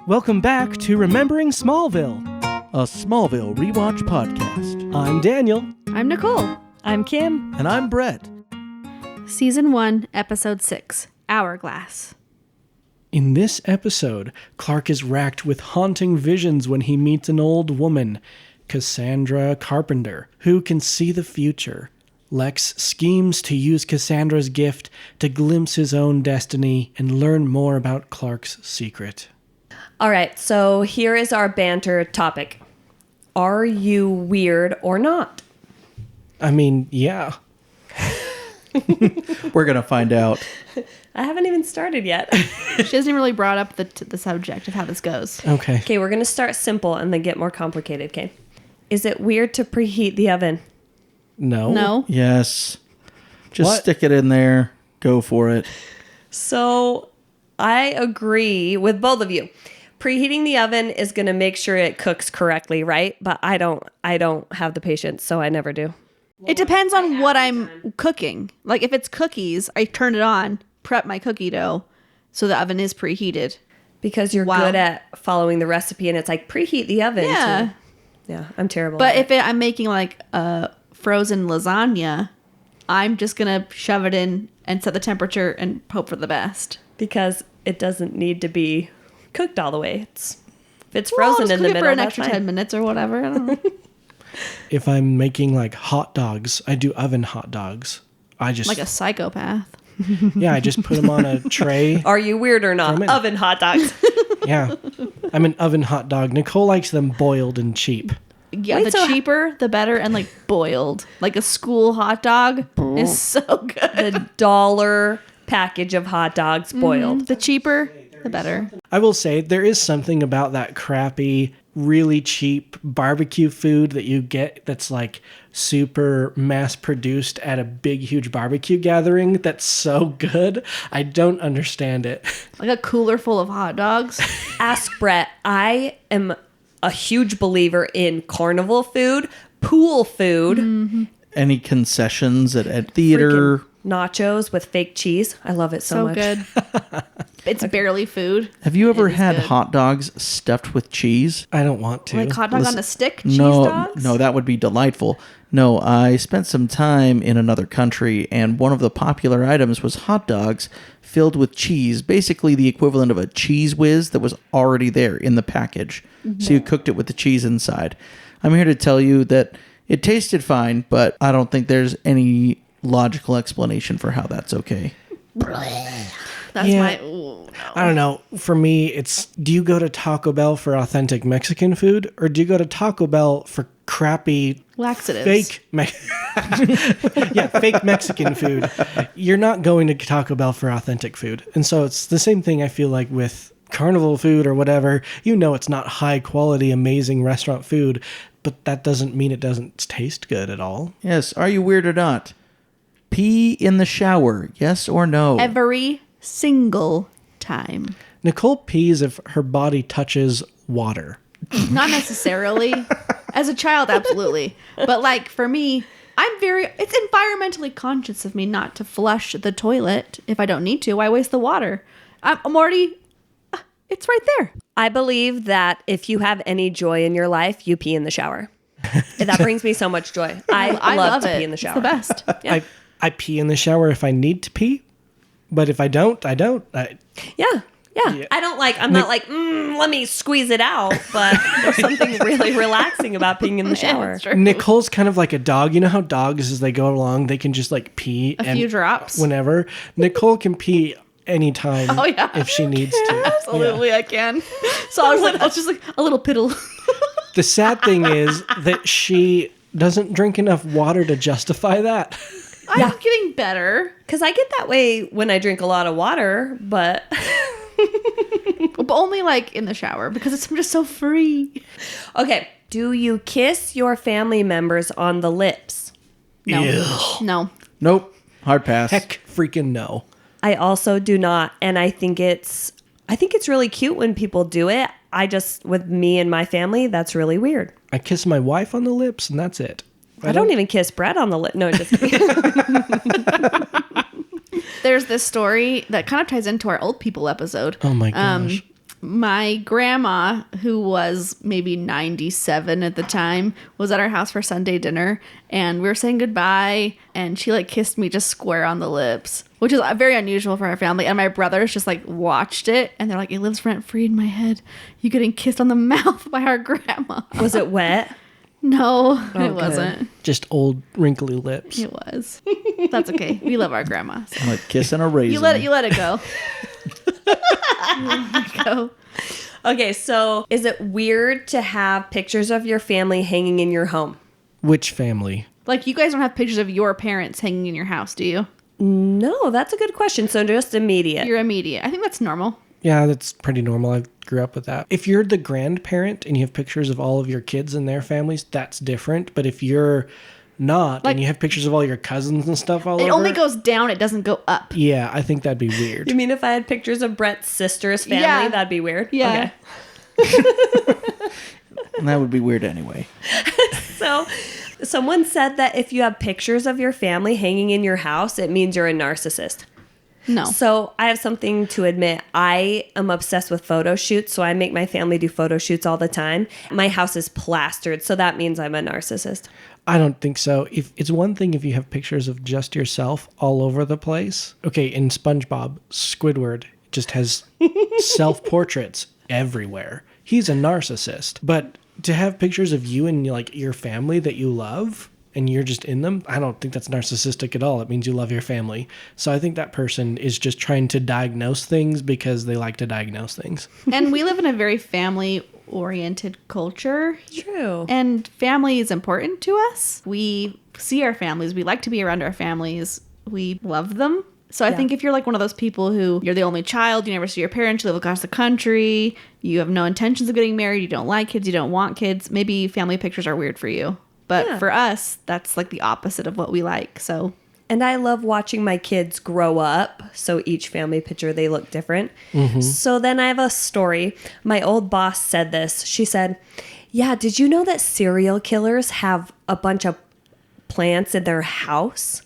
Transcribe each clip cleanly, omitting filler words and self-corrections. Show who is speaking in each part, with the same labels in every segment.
Speaker 1: Welcome back to Remembering Smallville,
Speaker 2: a Smallville rewatch podcast.
Speaker 1: I'm Daniel.
Speaker 3: I'm Nicole.
Speaker 4: I'm Kim.
Speaker 2: And I'm Brett.
Speaker 3: Season 1, Episode 6, Hourglass.
Speaker 1: In this episode, Clark is racked with haunting visions when he meets an old woman, Cassandra Carpenter, who can see the future. Lex schemes to use Cassandra's gift to glimpse his own destiny and learn more about Clark's secret.
Speaker 4: All right, so here is our banter topic. Are you weird or not?
Speaker 1: I mean, yeah.
Speaker 2: We're going to find out.
Speaker 4: I haven't even started yet.
Speaker 3: She hasn't even really brought up the subject of how this goes.
Speaker 1: Okay.
Speaker 4: Okay, we're going to start simple and then get more complicated, okay? Is it weird to preheat the oven?
Speaker 1: No.
Speaker 3: No?
Speaker 2: Yes. Just
Speaker 1: What?
Speaker 2: stick it in there. Go for it.
Speaker 4: So I agree with both of you. Preheating the oven is going to make sure it cooks correctly, right? But I don't have the patience, so I never do.
Speaker 3: It depends on what I'm cooking. Like, if it's cookies, I turn it on, prep my cookie dough, so the oven is preheated.
Speaker 4: Because you're good at following the recipe, and it's like, preheat the oven.
Speaker 3: Yeah.
Speaker 4: Yeah, I'm terrible
Speaker 3: But
Speaker 4: at
Speaker 3: if I'm making, like, a frozen lasagna, I'm just going to shove it in and set the temperature and hope for the best.
Speaker 4: because it doesn't need to be cooked all the way. If it's frozen in the middle,
Speaker 3: for an
Speaker 4: that's
Speaker 3: extra
Speaker 4: fine.
Speaker 3: 10 minutes or whatever. I don't know.
Speaker 1: If I'm making like hot dogs, I do oven hot dogs. I just
Speaker 3: Like a psychopath.
Speaker 1: I just put them on a tray.
Speaker 4: Are you weird or not?
Speaker 1: Ferment.
Speaker 4: Oven hot dogs.
Speaker 1: Yeah. I'm an oven hot dog. Nicole likes them boiled and cheap.
Speaker 3: Yeah,
Speaker 4: Wait,
Speaker 3: the
Speaker 4: so
Speaker 3: cheaper, the better, and like boiled. Like a school hot dog is so good.
Speaker 4: The $1 package of hot dogs boiled.
Speaker 3: The cheaper, the better.
Speaker 1: I will say there is something about that crappy, really cheap barbecue food that you get that's like super mass produced at a big, huge barbecue gathering that's so good. I don't understand it.
Speaker 3: Like a cooler full of hot dogs.
Speaker 4: Ask Brett. I am a huge believer in carnival food, pool food,
Speaker 2: Any concessions at theater?
Speaker 4: freaking nachos with fake cheese. I love it so
Speaker 3: So
Speaker 4: much.
Speaker 3: good. It's barely food.
Speaker 2: Have you ever
Speaker 3: It is
Speaker 2: had
Speaker 3: good.
Speaker 2: hot dogs stuffed with cheese?
Speaker 1: I don't want to.
Speaker 3: Like hot dog on a stick, cheese
Speaker 2: No,
Speaker 3: dogs?
Speaker 2: no, that would be delightful. No, I spent some time in another country, and one of the popular items was hot dogs filled with cheese, basically the equivalent of a cheese whiz that was already there in the package. So you cooked it with the cheese inside. I'm here to tell you that it tasted fine, but I don't think there's any logical explanation for how that's okay.
Speaker 3: That's
Speaker 1: Yeah.
Speaker 3: my... Ooh, no.
Speaker 1: I don't know. For me, it's do you go to Taco Bell for authentic Mexican food or do you go to Taco Bell for crappy
Speaker 3: Laxatives.
Speaker 1: fake Mexican food? You're not going to Taco Bell for authentic food. And so it's the same thing I feel like with carnival food or whatever. You know it's not high quality, amazing restaurant food, but that doesn't mean it doesn't taste good at all.
Speaker 2: Yes, are you weird or not? Pee in the shower, yes or no?
Speaker 3: Every single time.
Speaker 1: Nicole pees if her body touches water.
Speaker 3: Not necessarily. As a child, absolutely. But like for me, it's environmentally conscious of me not to flush the toilet if I don't need to. Why waste the water? I'm already, it's right there.
Speaker 4: I believe that if you have any joy in your life, you pee in the shower. That brings me so much joy. I love to
Speaker 3: it.
Speaker 4: pee in the shower.
Speaker 3: It's the best.
Speaker 1: I pee in the shower if I need to pee, but if I don't, I don't.
Speaker 4: Yeah. I don't I'm not like, let me squeeze it out, but there's something really relaxing about peeing in the shower.
Speaker 3: It's true.
Speaker 1: Nicole's kind of like a dog. You know how dogs, as they go along, they can just like pee
Speaker 3: A few drops.
Speaker 1: whenever. Nicole can pee anytime
Speaker 3: Oh, yeah.
Speaker 1: if she needs to.
Speaker 3: Absolutely, I can. So I was just like a little piddle.
Speaker 1: The sad thing is that she doesn't drink enough water to justify that.
Speaker 3: I'm getting better.
Speaker 4: Because I get that way when I drink a lot of water, but
Speaker 3: But only like in the shower because I'm just so free.
Speaker 4: okay. Do you kiss your family members on the lips?
Speaker 3: No.
Speaker 1: Ew.
Speaker 3: No.
Speaker 2: Nope. Hard pass.
Speaker 1: Heck freaking no.
Speaker 4: I also do not, and I think it's really cute when people do it. With me and my family, that's really weird.
Speaker 1: I kiss my wife on the lips and that's it.
Speaker 4: I don't even kiss Brett on the lip. No, just kidding.
Speaker 3: There's this story that kind of ties into our old people episode.
Speaker 1: Oh my gosh.
Speaker 3: My grandma, who was maybe 97 at the time, was at our house for Sunday dinner, and we were saying goodbye, and she like kissed me just square on the lips, which is very unusual for our family. And my brothers just like watched it, and they're like, it lives rent free in my head. You getting kissed on the mouth by our grandma.
Speaker 4: Was it wet?
Speaker 3: No,
Speaker 4: Oh,
Speaker 3: it wasn't.
Speaker 4: good.
Speaker 1: Just old wrinkly lips.
Speaker 3: It was. That's okay. We love our grandma. So.
Speaker 2: I'm like kissing a raisin.
Speaker 3: You let it go. You let it go.
Speaker 4: Okay, so is it weird to have pictures of your family hanging in your home?
Speaker 1: Which family?
Speaker 3: Like, you guys don't have pictures of your parents hanging in your house, do you?
Speaker 4: No, that's a good question. So just immediate.
Speaker 3: You're immediate. I think that's normal.
Speaker 1: Yeah, that's pretty normal. I grew up with that. If you're the grandparent and you have pictures of all of your kids and their families, that's different. But if you're not and you have pictures of all your cousins and stuff all over.
Speaker 3: It only goes down. It doesn't go up.
Speaker 1: Yeah, I think that'd be weird.
Speaker 4: You mean if I had pictures of Brett's sister's family,
Speaker 3: Yeah.
Speaker 4: that'd be weird?
Speaker 3: Yeah.
Speaker 2: And that would be weird anyway.
Speaker 4: So someone said that if you have pictures of your family hanging in your house, it means you're a narcissist.
Speaker 3: No.
Speaker 4: So I have something to admit. I am obsessed with photo shoots, so I make my family do photo shoots all the time. My house is plastered, so that means I'm a narcissist.
Speaker 1: I don't think so. If it's one thing if you have pictures of just yourself all over the place. Okay, in SpongeBob, Squidward just has self-portraits everywhere. He's a narcissist. But to have pictures of you and like your family that you love and you're just in them, I don't think that's narcissistic at all. It means you love your family. So I think that person is just trying to diagnose things because they like to diagnose things.
Speaker 3: And we live in a very family-oriented culture.
Speaker 4: True.
Speaker 3: And family is important to us. We see our families. We like to be around our families. We love them. So I think if you're like one of those people who you're the only child, you never see your parents, you live across the country, you have no intentions of getting married, you don't like kids, you don't want kids, maybe family pictures are weird for you. But for us, that's like the opposite of what we like. So,
Speaker 4: And I love watching my kids grow up. So each family picture, they look different. So then I have a story. My old boss said this. She said, yeah, did you know that serial killers have a bunch of plants in their house?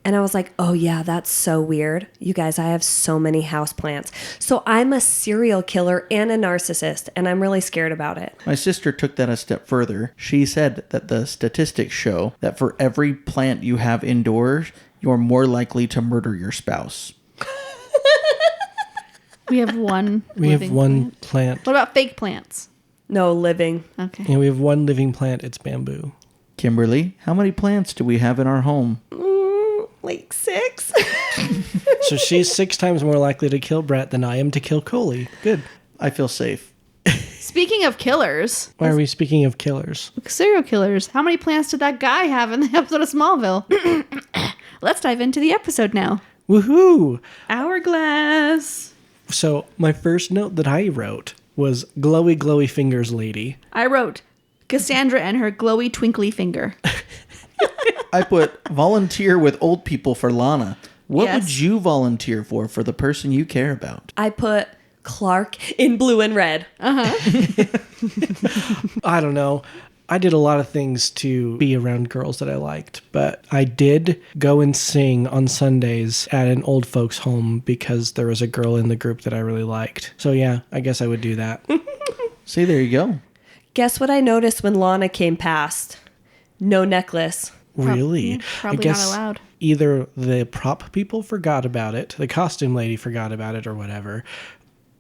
Speaker 4: And I was like, oh yeah, that's so weird. You guys, I have so many house plants. So I'm a serial killer and a narcissist, and I'm really scared about it.
Speaker 2: My sister took that a step further. She said that the statistics show that for every plant you have indoors, you're more likely to murder your spouse.
Speaker 3: we have one
Speaker 1: We have
Speaker 3: living
Speaker 1: one
Speaker 3: plant.
Speaker 1: plant.
Speaker 3: What about fake plants?
Speaker 4: No living.
Speaker 3: Okay.
Speaker 1: And we have one living plant. It's bamboo.
Speaker 2: Kimberly, how many plants do we have in our home?
Speaker 4: Like 6?
Speaker 1: So she's 6 times more likely to kill Brett than I am to kill Coley. Good.
Speaker 2: I feel safe.
Speaker 3: Speaking of killers,
Speaker 1: Why are we speaking of killers?
Speaker 3: serial killers, how many plants did that guy have in the episode of Smallville? Let's dive into the episode now.
Speaker 1: Woohoo!
Speaker 3: Hourglass.
Speaker 1: So my first note that I wrote was glowy, glowy fingers lady.
Speaker 3: I wrote Cassandra and her glowy twinkly finger.
Speaker 2: I put volunteer with old people for Lana. What
Speaker 3: Yes.
Speaker 2: would you volunteer for the person you care about?
Speaker 4: I put Clark in blue and red.
Speaker 1: I don't know. I did a lot of things to be around girls that I liked, but I did go and sing on Sundays at an old folks home because there was a girl in the group that I really liked. So yeah, I guess I would do that.
Speaker 2: See, there you go.
Speaker 4: Guess what I noticed when Lana came past? No necklace.
Speaker 1: Really?
Speaker 3: Probably not allowed.
Speaker 1: Either the prop people forgot about it, the costume lady forgot about it or whatever,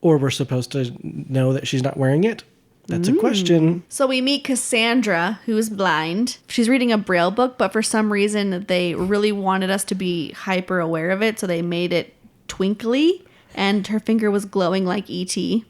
Speaker 1: or we're supposed to know that she's not wearing it. That's a question.
Speaker 3: So we meet Cassandra, who is blind. She's reading a Braille book, but for some reason they really wanted us to be hyper aware of it, so they made it twinkly, and her finger was glowing like E.T.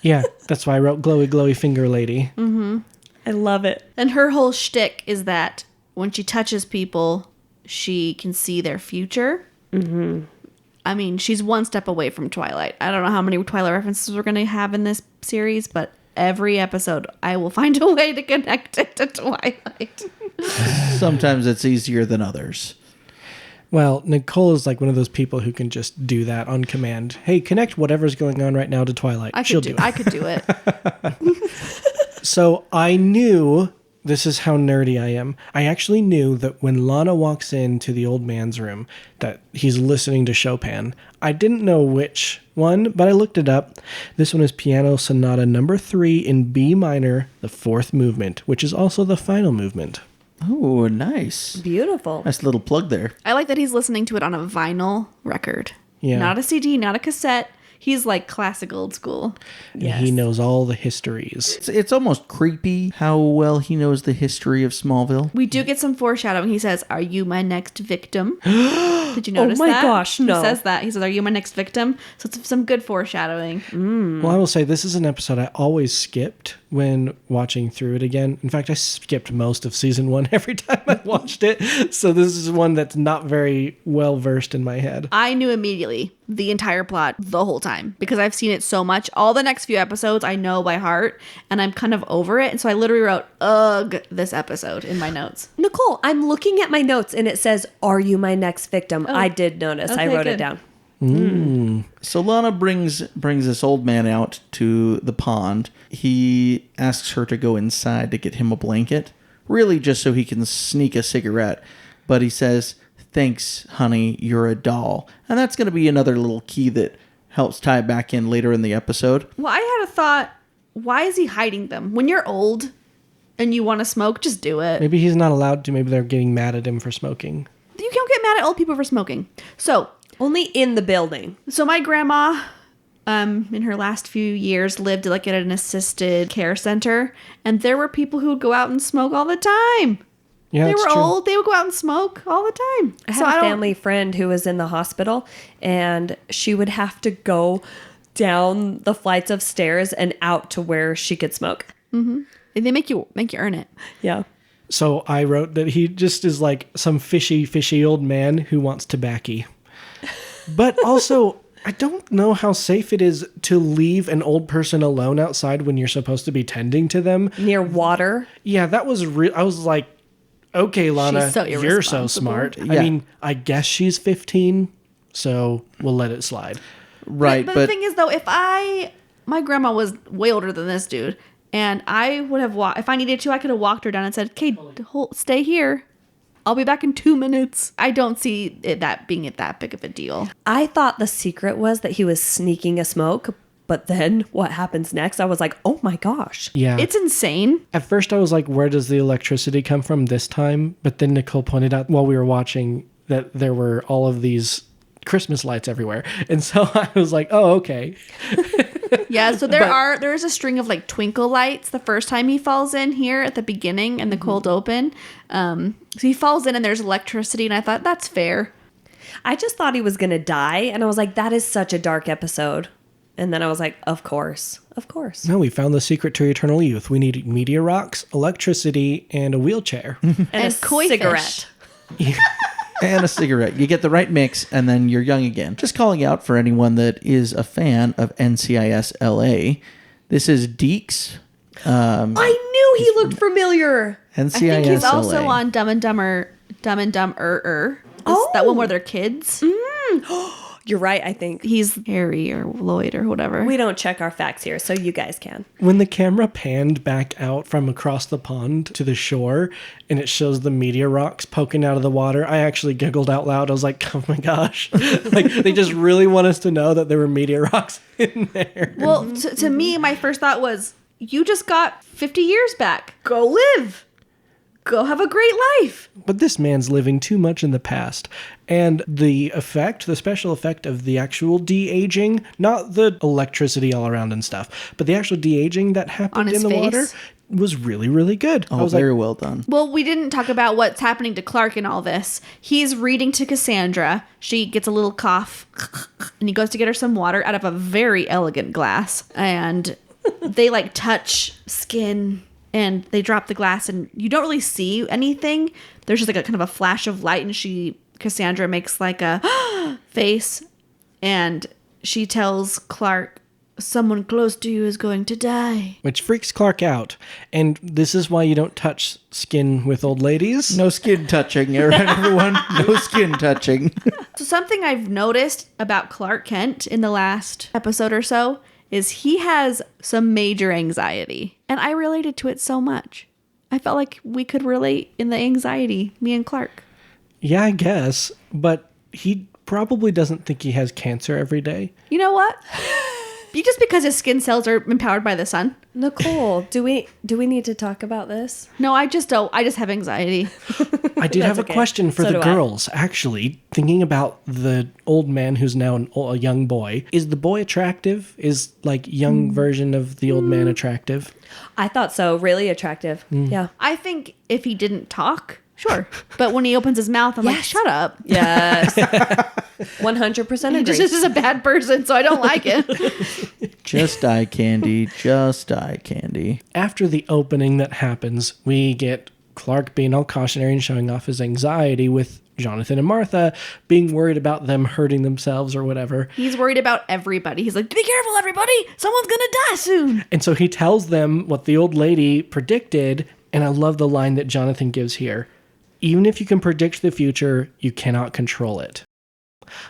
Speaker 1: Yeah, that's why I wrote glowy, glowy finger lady.
Speaker 4: I love it.
Speaker 3: And her whole shtick is that when she touches people, she can see their future. I mean, she's one step away from Twilight. I don't know how many Twilight references we're going to have in this series, but every episode I will find a way to connect it to Twilight.
Speaker 2: Sometimes it's easier than others.
Speaker 1: Well, Nicole is like one of those people who can just do that on command. Hey, connect whatever's going on right now to Twilight. She'll do it.
Speaker 3: I could do it.
Speaker 1: So I knew, this is how nerdy I am. I actually knew that when Lana walks into the old man's room that he's listening to Chopin. I didn't know which one, but I looked it up. This one is Piano Sonata number 3 in B minor, the 4th movement, which is also the final movement.
Speaker 2: Oh, nice.
Speaker 4: Beautiful.
Speaker 2: Nice little plug there.
Speaker 3: I like that he's listening to it on a vinyl record.
Speaker 1: Yeah.
Speaker 3: Not a CD, not a cassette. He's like classic old school.
Speaker 1: And he knows all the histories.
Speaker 2: It's almost creepy how well he knows the history of Smallville.
Speaker 3: We do get some foreshadowing. He says, "Are you my next victim?" Did you notice
Speaker 4: my
Speaker 3: that?
Speaker 4: gosh, no.
Speaker 3: He says that. He says, "Are you my next victim?" So it's some good foreshadowing.
Speaker 1: Well, I will say this is an episode I always skipped when watching through it again. In fact, I skipped most of season 1 every time I watched it. So this is one that's not very well versed in my head.
Speaker 3: I knew immediately the entire plot the whole time because I've seen it so much. All the next few episodes I know by heart and I'm kind of over it. And so I literally wrote, ugh, this episode in my notes.
Speaker 4: Nicole, I'm looking at my notes and it says, "Are you my next victim?" I did notice. I
Speaker 3: Okay,
Speaker 4: wrote it
Speaker 3: good.
Speaker 4: down.
Speaker 2: So Lana brings this old man out to the pond. He asks her to go inside to get him a blanket, really just so he can sneak a cigarette. But he says, "Thanks, honey, you're a doll." And that's going to be another little key that helps tie back in later in the episode.
Speaker 3: Well, I had a thought, why is he hiding them? When you're old and you want to smoke, just do it.
Speaker 1: Maybe he's not allowed to. Maybe they're getting mad at him for smoking.
Speaker 3: You don't get mad at old people for smoking. So
Speaker 4: Only in the building.
Speaker 3: my grandma, in her last few years, lived like at an assisted care center, and there were people who would go out and smoke all the time.
Speaker 1: Yeah,
Speaker 3: They
Speaker 1: that's
Speaker 3: were
Speaker 1: true.
Speaker 3: old. They would go out and smoke all the time.
Speaker 4: I had a family friend who was in the hospital, and she would have to go down the flights of stairs and out to where she could smoke.
Speaker 3: They make you earn it.
Speaker 4: Yeah.
Speaker 1: So I wrote that he just is like some fishy old man who wants tobacco. But also, I don't know how safe it is to leave an old person alone outside when you're supposed to be tending to them.
Speaker 4: Near water.
Speaker 1: Yeah, that was real. I was like, okay, Lana,
Speaker 3: She's so
Speaker 1: you're so
Speaker 3: irresponsible.
Speaker 1: smart.
Speaker 2: Yeah.
Speaker 1: I mean, I guess she's 15, so we'll let it slide.
Speaker 2: Right,
Speaker 3: But the thing is, though, my grandma was way older than this dude, and I would have walked, if I needed to, I could have walked her down and said, "Okay, stay here. I'll be back in 2 minutes." I don't see it that being that big of a deal.
Speaker 4: I thought the secret was that he was sneaking a smoke, but then what happens next? I was like, oh my gosh.
Speaker 1: Yeah.
Speaker 3: It's insane.
Speaker 1: At first, I was like, where does the electricity come from this time? But then Nicole pointed out while we were watching that there were all of these Christmas lights everywhere. And so I was like, oh, okay.
Speaker 3: Yeah, so there's a string of like twinkle lights the first time he falls in here at the beginning and the cold open. So he falls in and there's electricity, and I thought that's fair.
Speaker 4: I just thought he was going to die, and I was like, that is such a dark episode. And then I was like, of course.
Speaker 1: No, we found the secret to eternal youth. We need meteor rocks, electricity, and a wheelchair.
Speaker 4: And a
Speaker 3: koi
Speaker 4: cigarette.
Speaker 3: fish.
Speaker 2: and a cigarette. You get the right mix, and then you're young again. Just calling out for anyone that is a fan of NCIS LA. This is Deeks.
Speaker 4: I knew he looked familiar.
Speaker 2: NCIS
Speaker 3: I think he's
Speaker 2: LA.
Speaker 3: also on Dumb and Dumber. That one where they're kids.
Speaker 4: You're right, I think.
Speaker 3: He's Harry or Lloyd or whatever.
Speaker 4: We don't check our facts here, so you guys can.
Speaker 1: When the camera panned back out from across the pond to the shore and it shows the meteor rocks poking out of the water, I actually giggled out loud. I was like, oh my gosh. Like, they just really want us to know that there were meteor rocks in there.
Speaker 3: Well, to me, my first thought was, you just got 50 years back. Go live. Go have a great life.
Speaker 1: But this man's living too much in the past. And the special effect of the actual de-aging, not the electricity all around and stuff, but the actual de-aging that happened
Speaker 3: On his
Speaker 1: in the
Speaker 3: face?
Speaker 1: water was really, really good. I
Speaker 2: Oh,
Speaker 1: was
Speaker 2: very
Speaker 1: like,
Speaker 2: well done.
Speaker 3: Well, we didn't talk about what's happening to Clark in all this. He's reading to Cassandra. She gets a little cough, and he goes to get her some water out of a very elegant glass. And they like touch skin, and they drop the glass, and you don't really see anything. There's just like a kind of a flash of light, and Cassandra makes like a face, and she tells Clark, someone close to you is going to die.
Speaker 1: which freaks Clark out. And this is why you don't touch skin with old ladies.
Speaker 2: No skin touching, all right, everyone? No skin touching.
Speaker 3: So something I've noticed about Clark Kent in the last episode or so is he has some major anxiety. And I related to it so much. I felt like we could relate in the anxiety, me and Clark.
Speaker 1: Yeah, I guess. But he probably doesn't think he has cancer every day.
Speaker 3: You know what? Just because his skin cells are empowered by the sun.
Speaker 4: Nicole, do we need to talk about this?
Speaker 3: No, I just don't. I just have anxiety.
Speaker 1: I did have a
Speaker 4: okay.
Speaker 1: question for
Speaker 4: So
Speaker 1: the
Speaker 4: do I.
Speaker 1: girls, actually. Thinking about the old man who's now a young boy. Is the boy attractive? Is, like, young version of the old man attractive?
Speaker 4: I thought so. Really attractive. Yeah.
Speaker 3: I think if he didn't talk, sure. But when he opens his mouth, I'm like,
Speaker 4: Yes.
Speaker 3: shut up.
Speaker 4: Yes. 100%
Speaker 3: He
Speaker 4: agree.
Speaker 3: just is a bad person, so I don't like it.
Speaker 2: Just eye candy. Just eye candy.
Speaker 1: After the opening that happens, we get Clark being all cautionary and showing off his anxiety with Jonathan and Martha being worried about them hurting themselves or whatever.
Speaker 3: He's worried about everybody. He's like, be careful, everybody. Someone's going to die soon.
Speaker 1: And so he tells them what the old lady predicted, and I love the line that Jonathan gives here. Even if you can predict the future, you cannot control it.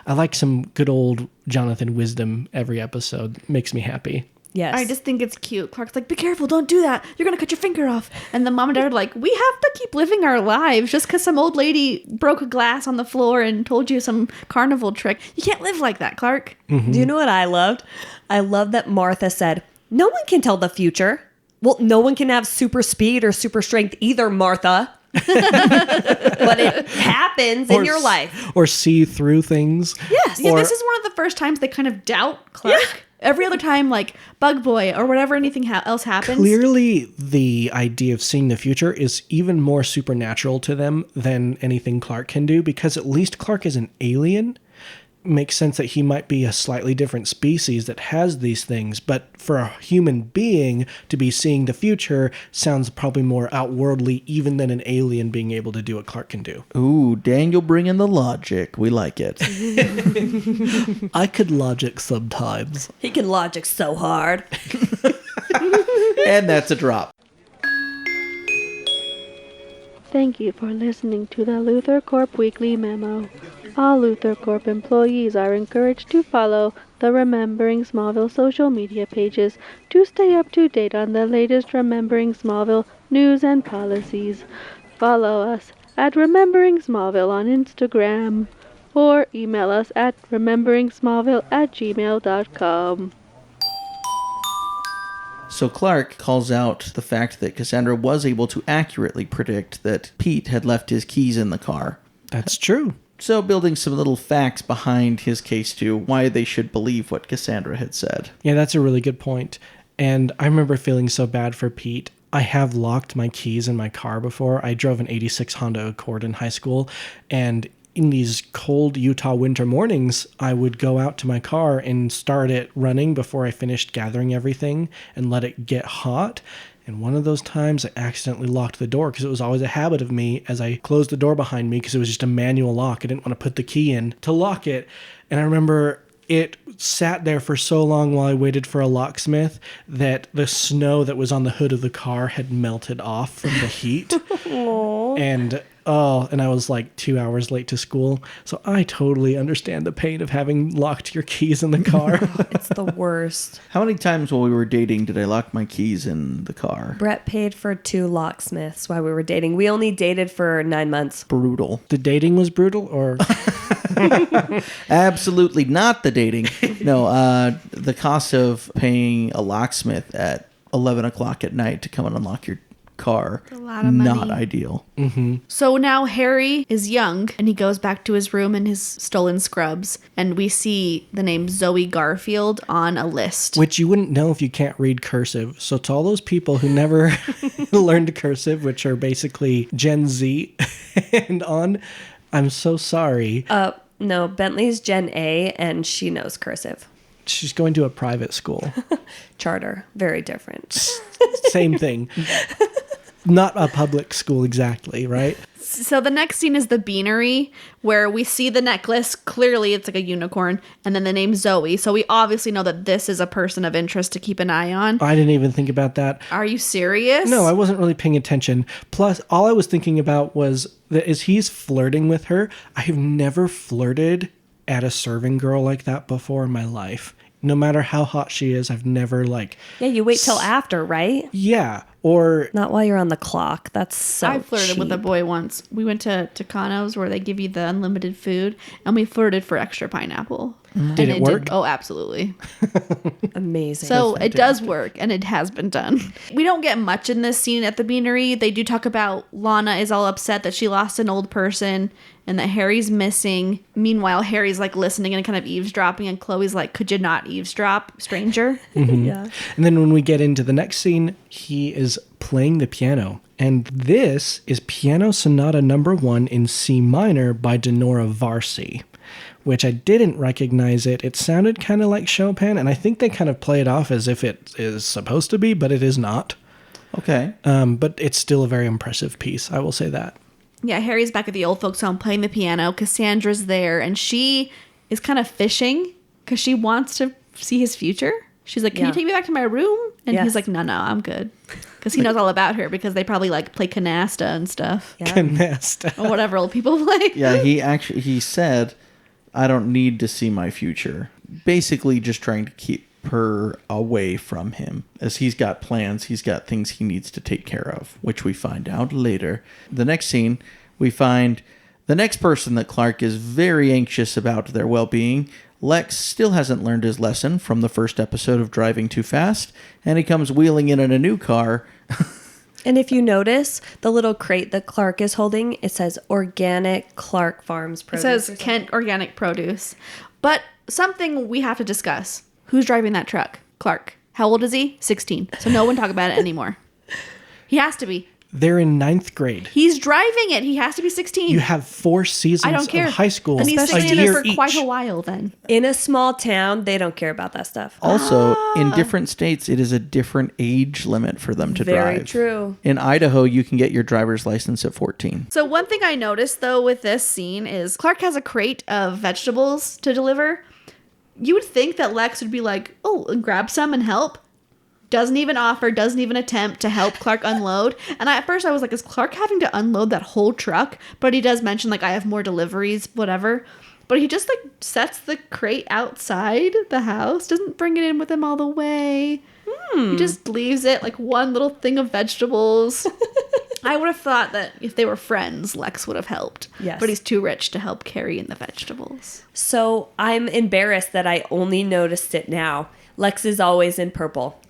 Speaker 1: I like some good old Jonathan wisdom every episode. Makes me happy.
Speaker 4: Yes.
Speaker 3: I just think it's cute. Clark's like, be careful, don't do that. You're going to cut your finger off. And the mom and dad are like, we have to keep living our lives just because some old lady broke a glass on the floor and told you some carnival trick. You can't live like that, Clark.
Speaker 4: Do you know what I loved? I love that Martha said, no one can tell the future. Well, no one can have super speed or super strength either, Martha. But it happens in your life.
Speaker 1: Or see through things.
Speaker 4: Yes.
Speaker 3: Yeah,
Speaker 1: Or-
Speaker 3: this is one of the first times they kind of doubt Clark. Yeah. Every other time, like Bug Boy or whatever, anything else happens.
Speaker 1: Clearly, the idea of seeing the future is even more supernatural to them than anything Clark can do, because at least Clark is an alien. Makes sense that he might be a slightly different species that has these things, but for a human being to be seeing the future sounds probably more outworldly even than an alien being able to do what Clark can do.
Speaker 2: Ooh, Daniel bringing the logic. We like it.
Speaker 1: I could logic sometimes.
Speaker 4: He can logic so hard.
Speaker 2: And that's a drop.
Speaker 5: Thank you for listening to the Luther Corp Weekly Memo. All Luther Corp employees are encouraged to follow the Remembering Smallville social media pages to stay up to date on the latest Remembering Smallville news and policies. Follow us at Remembering Smallville on Instagram or email us at rememberingsmallville@gmail.com.
Speaker 2: So Clark calls out the fact that Cassandra was able to accurately predict that Pete had left his keys in the car.
Speaker 1: That's true.
Speaker 2: So building some little facts behind his case to why they should believe what Cassandra had said.
Speaker 1: Yeah, that's a really good point. And I remember feeling so bad for Pete. I have locked my keys in my car before. I drove an 86 Honda Accord in high school, and in these cold Utah winter mornings, I would go out to my car and start it running before I finished gathering everything and let it get hot. And one of those times I accidentally locked the door, because it was always a habit of me as I closed the door behind me, because it was just a manual lock. I didn't want to put the key in to lock it. And I remember it sat there for so long while I waited for a locksmith that the snow that was on the hood of the car had melted off from the heat. And I was like 2 hours late to school. So I totally understand the pain of having locked your keys in the car.
Speaker 4: It's the worst.
Speaker 2: How many times while we were dating did I lock my keys in the car?
Speaker 4: Brett paid for 2 locksmiths while we were dating. We only dated for 9 months.
Speaker 2: Brutal.
Speaker 1: The dating was brutal, or
Speaker 2: Absolutely not the dating. No, the cost of paying a locksmith at 11 o'clock at night to come and unlock your car,
Speaker 3: a lot of money.
Speaker 2: not ideal.
Speaker 3: So now Harry is young and he goes back to his room in his stolen scrubs, and we see the name Zoe Garfield on a list.
Speaker 1: which you wouldn't know if you can't read cursive. So to all those people who never learned cursive, which are basically Gen Z and on, I'm so sorry.
Speaker 4: No, Bentley's Gen A and she knows cursive.
Speaker 1: She's going to a private school.
Speaker 4: Charter, very different.
Speaker 1: Same thing. Not a public school exactly, right?
Speaker 3: So the next scene is the beanery, where we see the necklace. Clearly it's like a unicorn, and then the name Zoe. So we obviously know that this is a person of interest to keep an eye on.
Speaker 1: I didn't even think about that.
Speaker 3: Are you serious?
Speaker 1: No, I wasn't really paying attention. Plus, all I was thinking about was that as he's flirting with her, I have never flirted at a serving girl like that before in my life. No matter how hot she is, I've never
Speaker 4: Yeah, you wait till after, right?
Speaker 1: yeah, or
Speaker 4: Not while you're on the clock. That's so
Speaker 3: I flirted with a
Speaker 4: cheap.
Speaker 3: boy once. We went to Tucanos where they give you the unlimited food, and we flirted for extra pineapple.
Speaker 1: Did it work?
Speaker 3: Oh, absolutely.
Speaker 4: Amazing.
Speaker 3: So it does work, and it has been done. We don't get much in this scene at the beanery. They do talk about Lana is all upset that she lost an old person and that Harry's missing. Meanwhile, Harry's like listening and kind of eavesdropping, and Chloe's like, "Could you not eavesdrop, stranger?"
Speaker 4: Yeah.
Speaker 1: And then when we get into the next scene, he is playing the piano. And this is Piano Sonata Number 1 in C minor by Denora Varsi, which I didn't recognize it. It sounded kind of like Chopin, and I think they kind of play it off as if it is supposed to be, but it is not.
Speaker 2: Okay.
Speaker 1: But it's still a very impressive piece, I will say that.
Speaker 3: Yeah, Harry's back at the old folks' home playing the piano. Cassandra's there, and she is kind of fishing because she wants to see his future. She's like, "Can you take me back to my room?" And
Speaker 4: Yes.
Speaker 3: he's like, "No, I'm good." Because he knows all about her because they probably like play canasta and stuff.
Speaker 4: Yeah.
Speaker 1: Canasta.
Speaker 3: Or whatever old people play.
Speaker 2: Yeah, he said, I don't need to see my future. Basically just trying to keep her away from him. As he's got plans, he's got things he needs to take care of, which we find out later. The next scene, we find the next person that Clark is very anxious about their well-being. Lex still hasn't learned his lesson from the first episode of Driving Too Fast, and he comes wheeling in a new car.
Speaker 4: And if you notice, the little crate that Clark is holding, it says Organic Clark Farms
Speaker 3: It
Speaker 4: Produce.
Speaker 3: says Kent Organic Produce. But something we have to discuss. Who's driving that truck? Clark. How old is he? 16. So no one talk about it anymore. He has to be.
Speaker 1: They're in 9th grade.
Speaker 3: He's driving it. He has to be 16.
Speaker 1: You have 4 seasons
Speaker 3: I don't care.
Speaker 1: of high school,
Speaker 3: And he's
Speaker 1: a
Speaker 3: staying
Speaker 1: year
Speaker 3: there for
Speaker 1: each.
Speaker 3: quite a while then.
Speaker 4: In a small town, they don't care about that stuff.
Speaker 2: Also, in different states, it is a different age limit for them to drive.
Speaker 4: Very true.
Speaker 2: In Idaho, you can get your driver's license at 14.
Speaker 3: So one thing I noticed though with this scene is Clark has a crate of vegetables to deliver. You would think that Lex would be like, "Oh, and grab some and help." Doesn't even offer, doesn't even attempt to help Clark unload. And at first I was like, is Clark having to unload that whole truck? But he does mention like, I have more deliveries, whatever. But he just like sets the crate outside the house, doesn't bring it in with him all the way. He just leaves it like one little thing of vegetables. I would have thought that if they were friends, Lex would have helped.
Speaker 4: Yes.
Speaker 3: But he's too rich to help carry in the vegetables.
Speaker 4: So I'm embarrassed that I only noticed it now. Lex is always in purple.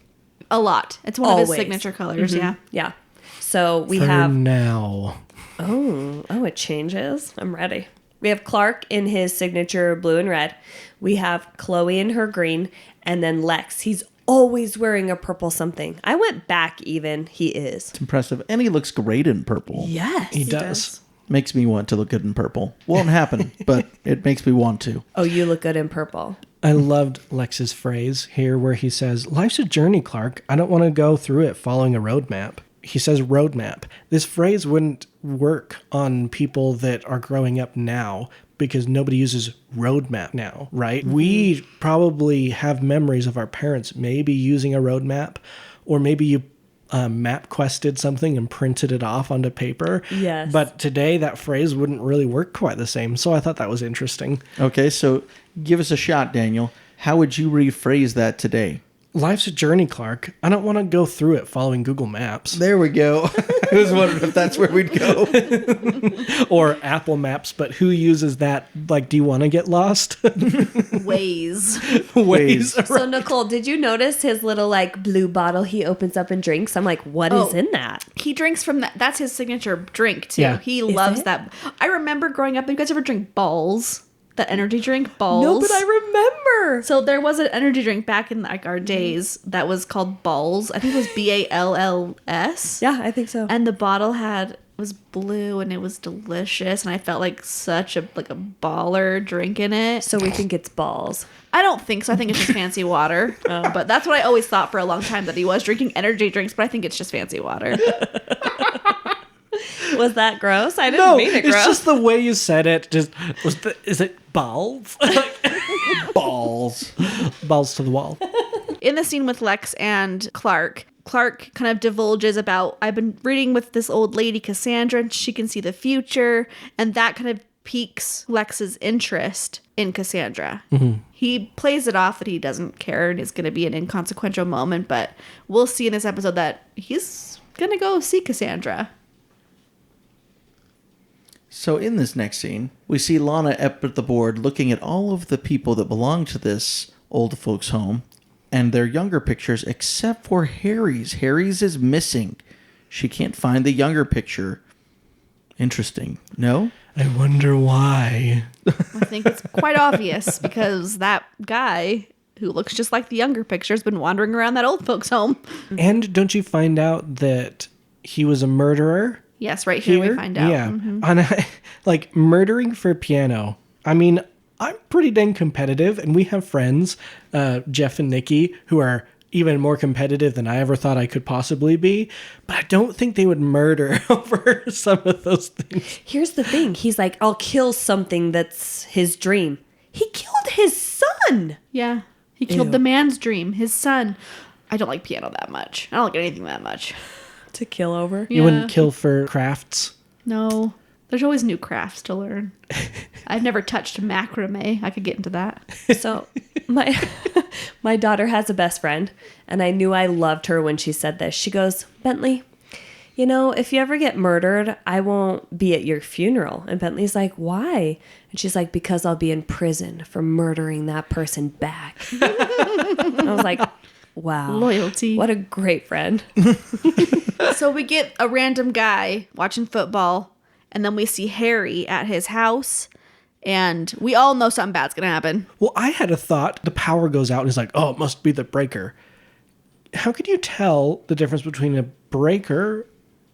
Speaker 3: A lot. It's one of his
Speaker 4: Always.
Speaker 3: signature colors, yeah.
Speaker 4: Yeah. So we
Speaker 1: For
Speaker 4: have...
Speaker 1: now.
Speaker 4: Oh, it changes. I'm ready. We have Clark in his signature blue and red. We have Chloe in her green. And then Lex. He's always wearing a purple something. I went back even. He is.
Speaker 2: It's impressive. And he looks great in purple.
Speaker 4: Yes.
Speaker 1: He does.
Speaker 2: Makes me want to look good in purple. Won't happen, but it makes me want to.
Speaker 4: Oh, you look good in purple.
Speaker 1: I loved Lex's phrase here where he says, "Life's a journey, Clark. I don't want to go through it following a roadmap." He says roadmap. This phrase wouldn't work on people that are growing up now because nobody uses roadmap now, right? We probably have memories of our parents maybe using a roadmap, or maybe you map quested something and printed it off onto paper.
Speaker 4: Yes.
Speaker 1: But today that phrase wouldn't really work quite the same. So I thought that was interesting.
Speaker 2: Okay, so give us a shot, Daniel. How would you rephrase that today?
Speaker 1: Life's a journey, Clark. I don't want to go through it following Google Maps
Speaker 2: There we go. I was wondering if that's where we'd go.
Speaker 1: or Apple Maps, but who uses that? Like, do you want to get lost?
Speaker 3: Ways.
Speaker 1: Ways.
Speaker 4: So Nicole, did you notice his little like blue bottle he opens up and drinks? I'm like, what is in that?
Speaker 3: He drinks from that. That's his signature drink, too.
Speaker 1: Yeah.
Speaker 3: He loves
Speaker 4: it?
Speaker 3: that. I remember growing up, you guys ever drink Balls? That energy drink, Balls?
Speaker 4: No, but I remember.
Speaker 3: So there was an energy drink back in like our days that was called Balls. I think it was BALLS.
Speaker 4: Yeah, I think so.
Speaker 3: And the bottle was blue and it was delicious, and I felt like such a baller drinking it.
Speaker 4: So we think it's balls.
Speaker 3: I don't think so. I think it's just fancy water. But that's what I always thought for a long time, that he was drinking energy drinks, but I think it's just fancy water.
Speaker 4: Was that gross? I didn't
Speaker 1: No,
Speaker 4: mean it
Speaker 1: it's
Speaker 4: gross.
Speaker 1: just the way you said it. Is it balls?
Speaker 2: Balls.
Speaker 1: Balls to the wall.
Speaker 3: In the scene with Lex and Clark kind of divulges about, I've been reading with this old lady, Cassandra, and she can see the future. And that kind of piques Lex's interest in Cassandra. He plays it off that he doesn't care and it's going to be an inconsequential moment, but we'll see in this episode that he's going to go see Cassandra.
Speaker 2: So in this next scene, we see Lana up at the board looking at all of the people that belong to this old folks' home and their younger pictures except for Harry's. Harry's is missing. She can't find the younger picture. Interesting. No?
Speaker 1: I wonder why.
Speaker 3: I think it's quite obvious because that guy who looks just like the younger picture has been wandering around that old folks' home.
Speaker 1: And don't you find out that he was a murderer?
Speaker 3: Yes, right here we find out.
Speaker 1: Yeah. Like, murdering for piano. I mean, I'm pretty dang competitive, and we have friends, Jeff and Nikki, who are even more competitive than I ever thought I could possibly be. But I don't think they would murder over some of those things.
Speaker 4: Here's the thing. He's like, I'll kill something that's his dream. He killed his son.
Speaker 3: Yeah. He killed the man's dream, his son. I don't like piano that much. I don't like anything that much.
Speaker 4: To kill over.
Speaker 1: You wouldn't kill for crafts?
Speaker 3: No. There's always new crafts to learn. I've never touched macrame. I could get into that.
Speaker 4: So my daughter has a best friend, and I knew I loved her when she said this. She goes, Bentley, you know, if you ever get murdered, I won't be at your funeral. And Bentley's like, why? And she's like, because I'll be in prison for murdering that person back. I was like, wow.
Speaker 3: Loyalty.
Speaker 4: What a great friend.
Speaker 3: So we get a random guy watching football, and then we see Harry at his house, and we all know something bad's going to happen.
Speaker 1: Well, I had a thought. The power goes out and it's like, oh, it must be the breaker. How could you tell the difference between a breaker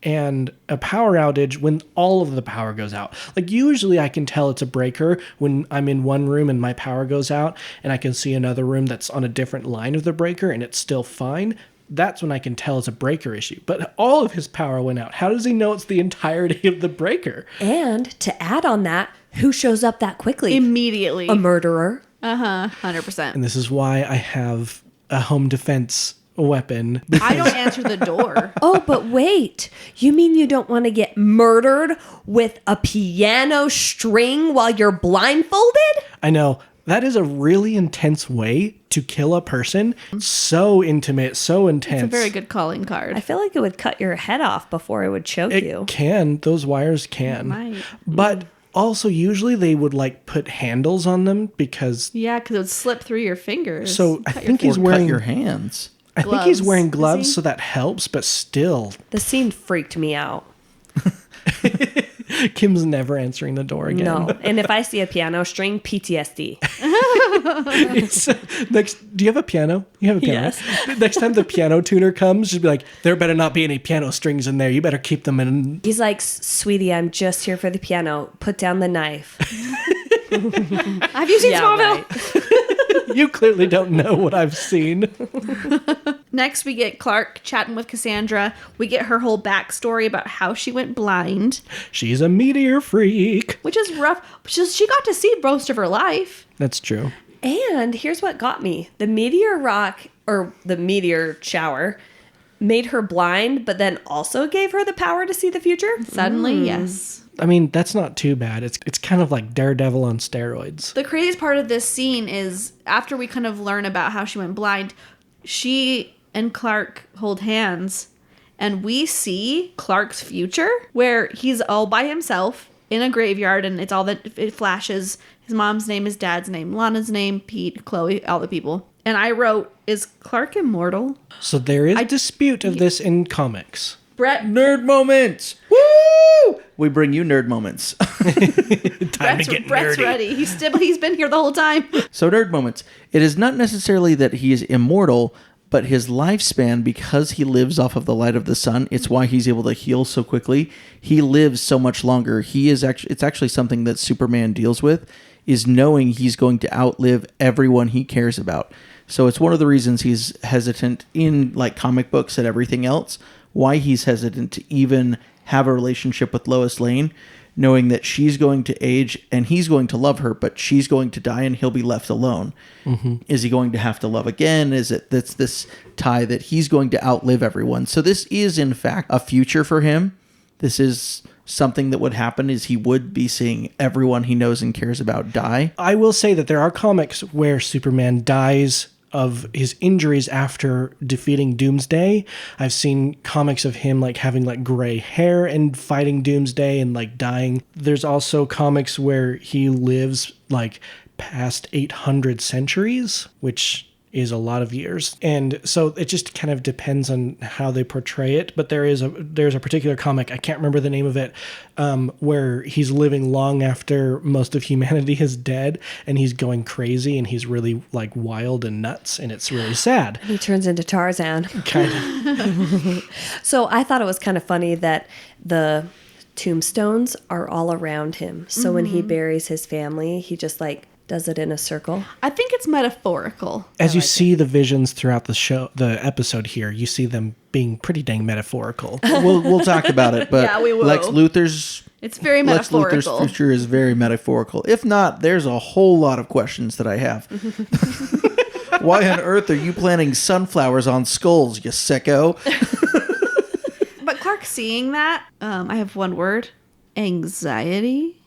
Speaker 1: and a power outage when all of the power goes out? Like, usually I can tell it's a breaker when I'm in one room and my power goes out and I can see another room that's on a different line of the breaker and it's still fine. That's when I can tell it's a breaker issue. But all of his power went out. How does he know it's the entirety of the breaker?
Speaker 4: And to add on that, who shows up that quickly?
Speaker 3: Immediately.
Speaker 4: A murderer.
Speaker 3: 100%.
Speaker 1: And this is why I have a home defense weapon.
Speaker 3: I don't answer the door.
Speaker 4: Oh, but wait. You mean you don't want to get murdered with a piano string while you're blindfolded?
Speaker 1: I know. That is a really intense way to kill a person. So intimate, so intense.
Speaker 3: It's a very good calling card.
Speaker 4: I feel like it would cut your head off before it would choke
Speaker 1: It
Speaker 4: you.
Speaker 1: can. Those wires can.
Speaker 3: might.
Speaker 1: But also, usually they would like put handles on them because.
Speaker 3: Yeah, because it would slip through your fingers.
Speaker 1: So I
Speaker 3: Cut your
Speaker 1: think he's
Speaker 2: Or
Speaker 1: wearing.
Speaker 2: cut your hands.
Speaker 1: I think he's
Speaker 3: gloves.
Speaker 1: wearing
Speaker 3: Is
Speaker 1: gloves,
Speaker 3: he?
Speaker 1: so that helps. But still,
Speaker 4: The scene freaked me out.
Speaker 1: Kim's never answering the door again.
Speaker 4: No. And if I see a piano string, PTSD.
Speaker 1: Next, do you have a piano? You have a piano.
Speaker 4: Yes.
Speaker 1: Next time the piano tuner comes, just be like, there better not be any piano strings in there. You better keep them in.
Speaker 4: He's like, sweetie, I'm just here for the piano. Put down the knife.
Speaker 3: Have you seen Smallville?
Speaker 4: Right.
Speaker 1: You clearly don't know what I've seen.
Speaker 3: Next, we get Clark chatting with Cassandra. We get her whole backstory about how she went blind,
Speaker 1: She's a meteor freak.
Speaker 3: which is rough. She got to see most of her life.
Speaker 1: That's true.
Speaker 4: And here's what got me. The meteor rock, or the meteor shower, made her blind, but then also gave her the power to see the future.
Speaker 3: Suddenly, yes.
Speaker 1: I mean, that's not too bad. It's kind of like Daredevil on steroids.
Speaker 3: The craziest part of this scene is after we kind of learn about how she went blind, she and Clark hold hands, and we see Clark's future where he's all by himself in a graveyard, and it's all that it flashes. His mom's name, his dad's name, Lana's name, Pete, Chloe, all the people. And I wrote, is Clark immortal?
Speaker 1: So there is a dispute of this in comics.
Speaker 3: Brett
Speaker 2: Nerd moments. Woo! We bring you nerd moments.
Speaker 1: Time to get
Speaker 3: Brett's
Speaker 1: nerdy.
Speaker 3: ready. He's been here the whole time.
Speaker 2: So nerd moments. It is not necessarily that he is immortal, but his lifespan, because he lives off of the light of the sun, it's why he's able to heal so quickly. He lives so much longer. It's actually something that Superman deals with, is knowing he's going to outlive everyone he cares about. So it's one of the reasons he's hesitant in like comic books and everything else, why he's hesitant to even have a relationship with Lois Lane, knowing that she's going to age and he's going to love her, but she's going to die and he'll be left alone. Mm-hmm. Is he going to have to love again? That's this tie that he's going to outlive everyone. So this is in fact a future for him. This is something that would happen is he would be seeing everyone he knows and cares about die.
Speaker 1: I will say that there are comics where Superman dies of his injuries after defeating Doomsday. I've seen comics of him like having like gray hair and fighting Doomsday and like dying. There's also comics where he lives like past 800 centuries, which is a lot of years. And so it just kind of depends on how they portray it. But there's a particular comic, I can't remember the name of it, where he's living long after most of humanity is dead, and he's going crazy, and he's really like wild and nuts, and it's really sad.
Speaker 4: He turns into Tarzan.
Speaker 1: Kind of.
Speaker 4: So I thought it was kind of funny that the tombstones are all around him. So when he buries his family, he just like does it in a circle.
Speaker 3: I think it's metaphorical.
Speaker 1: As you see the visions throughout the episode here, you see them being pretty dang metaphorical.
Speaker 2: We'll talk about it, but
Speaker 3: Yeah, we will.
Speaker 2: Lex Luthor's
Speaker 3: metaphorical.
Speaker 2: future is very metaphorical. If not, there's a whole lot of questions that I have. Why on earth are you planting sunflowers on skulls, you sicko?
Speaker 3: But Clark seeing that, I have one word, anxiety.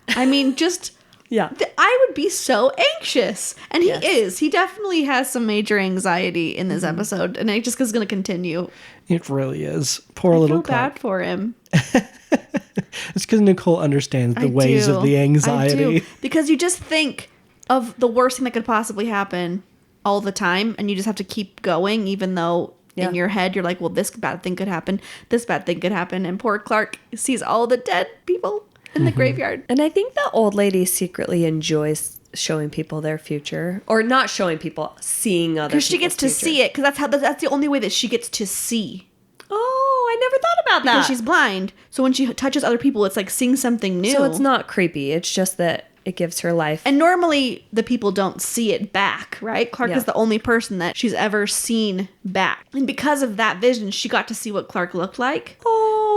Speaker 3: I mean, just...
Speaker 4: Yeah.
Speaker 3: I would be so anxious. And he
Speaker 4: Yes.
Speaker 3: is. He definitely has some major anxiety in this episode. And it just is going to continue.
Speaker 1: It really is. Poor
Speaker 3: I
Speaker 1: little
Speaker 3: feel
Speaker 1: Clark.
Speaker 3: bad for him.
Speaker 1: It's because Nicole understands the
Speaker 3: I
Speaker 1: ways
Speaker 3: do.
Speaker 1: of the
Speaker 3: I
Speaker 1: anxiety.
Speaker 3: do. Because you just think of the worst thing that could possibly happen all the time. And you just have to keep going, even though
Speaker 4: Yeah.
Speaker 3: in your head you're like, well, this bad thing could happen. This bad thing could happen. And poor Clark sees all the dead people in the graveyard.
Speaker 4: And I think the old lady secretly enjoys showing people their future, or not showing people, seeing other.
Speaker 3: Because she gets to see it. Because that's the only way that she gets to see.
Speaker 4: Oh, I never thought about that.
Speaker 3: Because she's blind. So when she touches other people, it's like seeing something new.
Speaker 4: So it's not creepy. It's just that it gives her life.
Speaker 3: And normally the people don't see it back, right? Clark
Speaker 4: Yeah.
Speaker 3: is the only person that she's ever seen back. And because of that vision, she got to see what Clark looked like.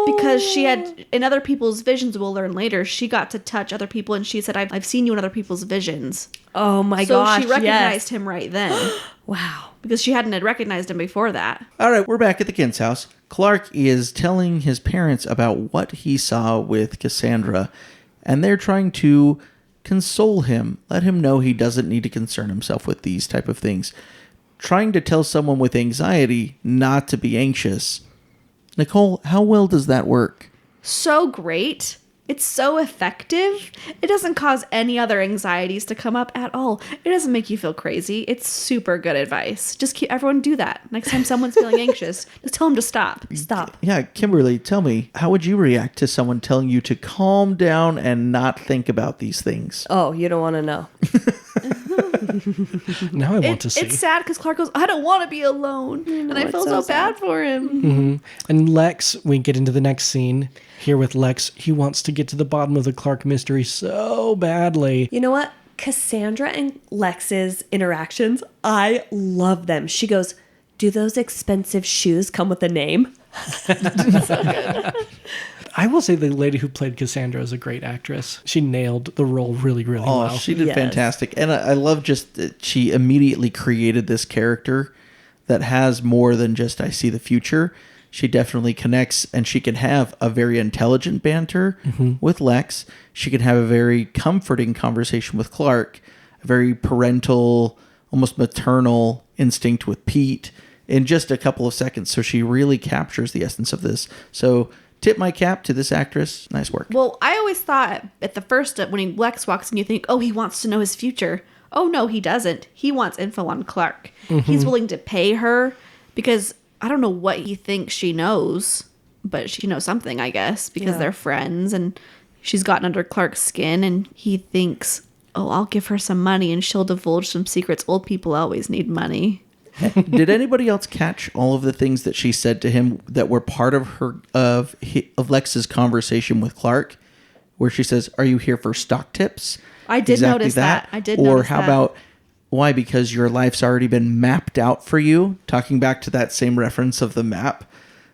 Speaker 3: Because she had, in other people's visions, we'll learn later, she got to touch other people and she said, I've seen you in other people's visions.
Speaker 4: Oh my
Speaker 3: So
Speaker 4: gosh!
Speaker 3: she recognized
Speaker 4: yes.
Speaker 3: him right then.
Speaker 4: Wow.
Speaker 3: Because she hadn't had recognized him before that.
Speaker 2: All right, we're back at the Kent's house. Clark is telling his parents about what he saw with Cassandra, and they're trying to console him, let him know he doesn't need to concern himself with these type of things. Trying to tell someone with anxiety not to be anxious. Nicole, how well does that work?
Speaker 3: So great. It's so effective. It doesn't cause any other anxieties to come up at all. It doesn't make you feel crazy. It's super good advice. Just keep everyone do that. Next time someone's feeling anxious, just tell them to stop.
Speaker 4: Stop.
Speaker 2: Yeah, Kimberly, tell me, how would you react to someone telling you to calm down and not think about these things?
Speaker 4: Oh, you don't want to know.
Speaker 1: Now I want to see.
Speaker 3: It's sad because Clark goes, I don't want to be alone. And I
Speaker 4: it's
Speaker 3: feel
Speaker 4: so
Speaker 3: so bad for him.
Speaker 1: And Lex, we get into the next scene. Here with Lex, he wants to get to the bottom of the Clark mystery so badly.
Speaker 4: You know what? Cassandra and Lex's interactions, I love them. She goes, do those expensive shoes come with a name?
Speaker 1: I will say the lady who played Cassandra is a great actress. She nailed the role really, really
Speaker 2: Oh,
Speaker 1: well.
Speaker 2: she did
Speaker 4: Yes.
Speaker 2: fantastic. And I love just that she immediately created this character that has more than just I see the future. She definitely connects, and she can have a very intelligent banter with Lex. She can have a very comforting conversation with Clark, a very parental, almost maternal instinct with Pete in just a couple of seconds. So she really captures the essence of this. So tip my cap to this actress. Nice work.
Speaker 3: Well, I always thought at the first, when Lex walks in, you think, oh, he wants to know his future. Oh, no, he doesn't. He wants info on Clark. He's willing to pay her because I don't know what he thinks she knows, but she knows something, I guess, because they're friends and she's gotten under Clark's skin and he thinks, oh, I'll give her some money and she'll divulge some secrets. Old people always need money.
Speaker 2: Did anybody else catch all of the things that she said to him that were part of of Lex's conversation with Clark, where she says, "Are you here for stock tips?"
Speaker 3: I did notice that. I did notice
Speaker 2: Or how
Speaker 3: that.
Speaker 2: about why? Because your life's already been mapped out for you. Talking back to that same reference of the map.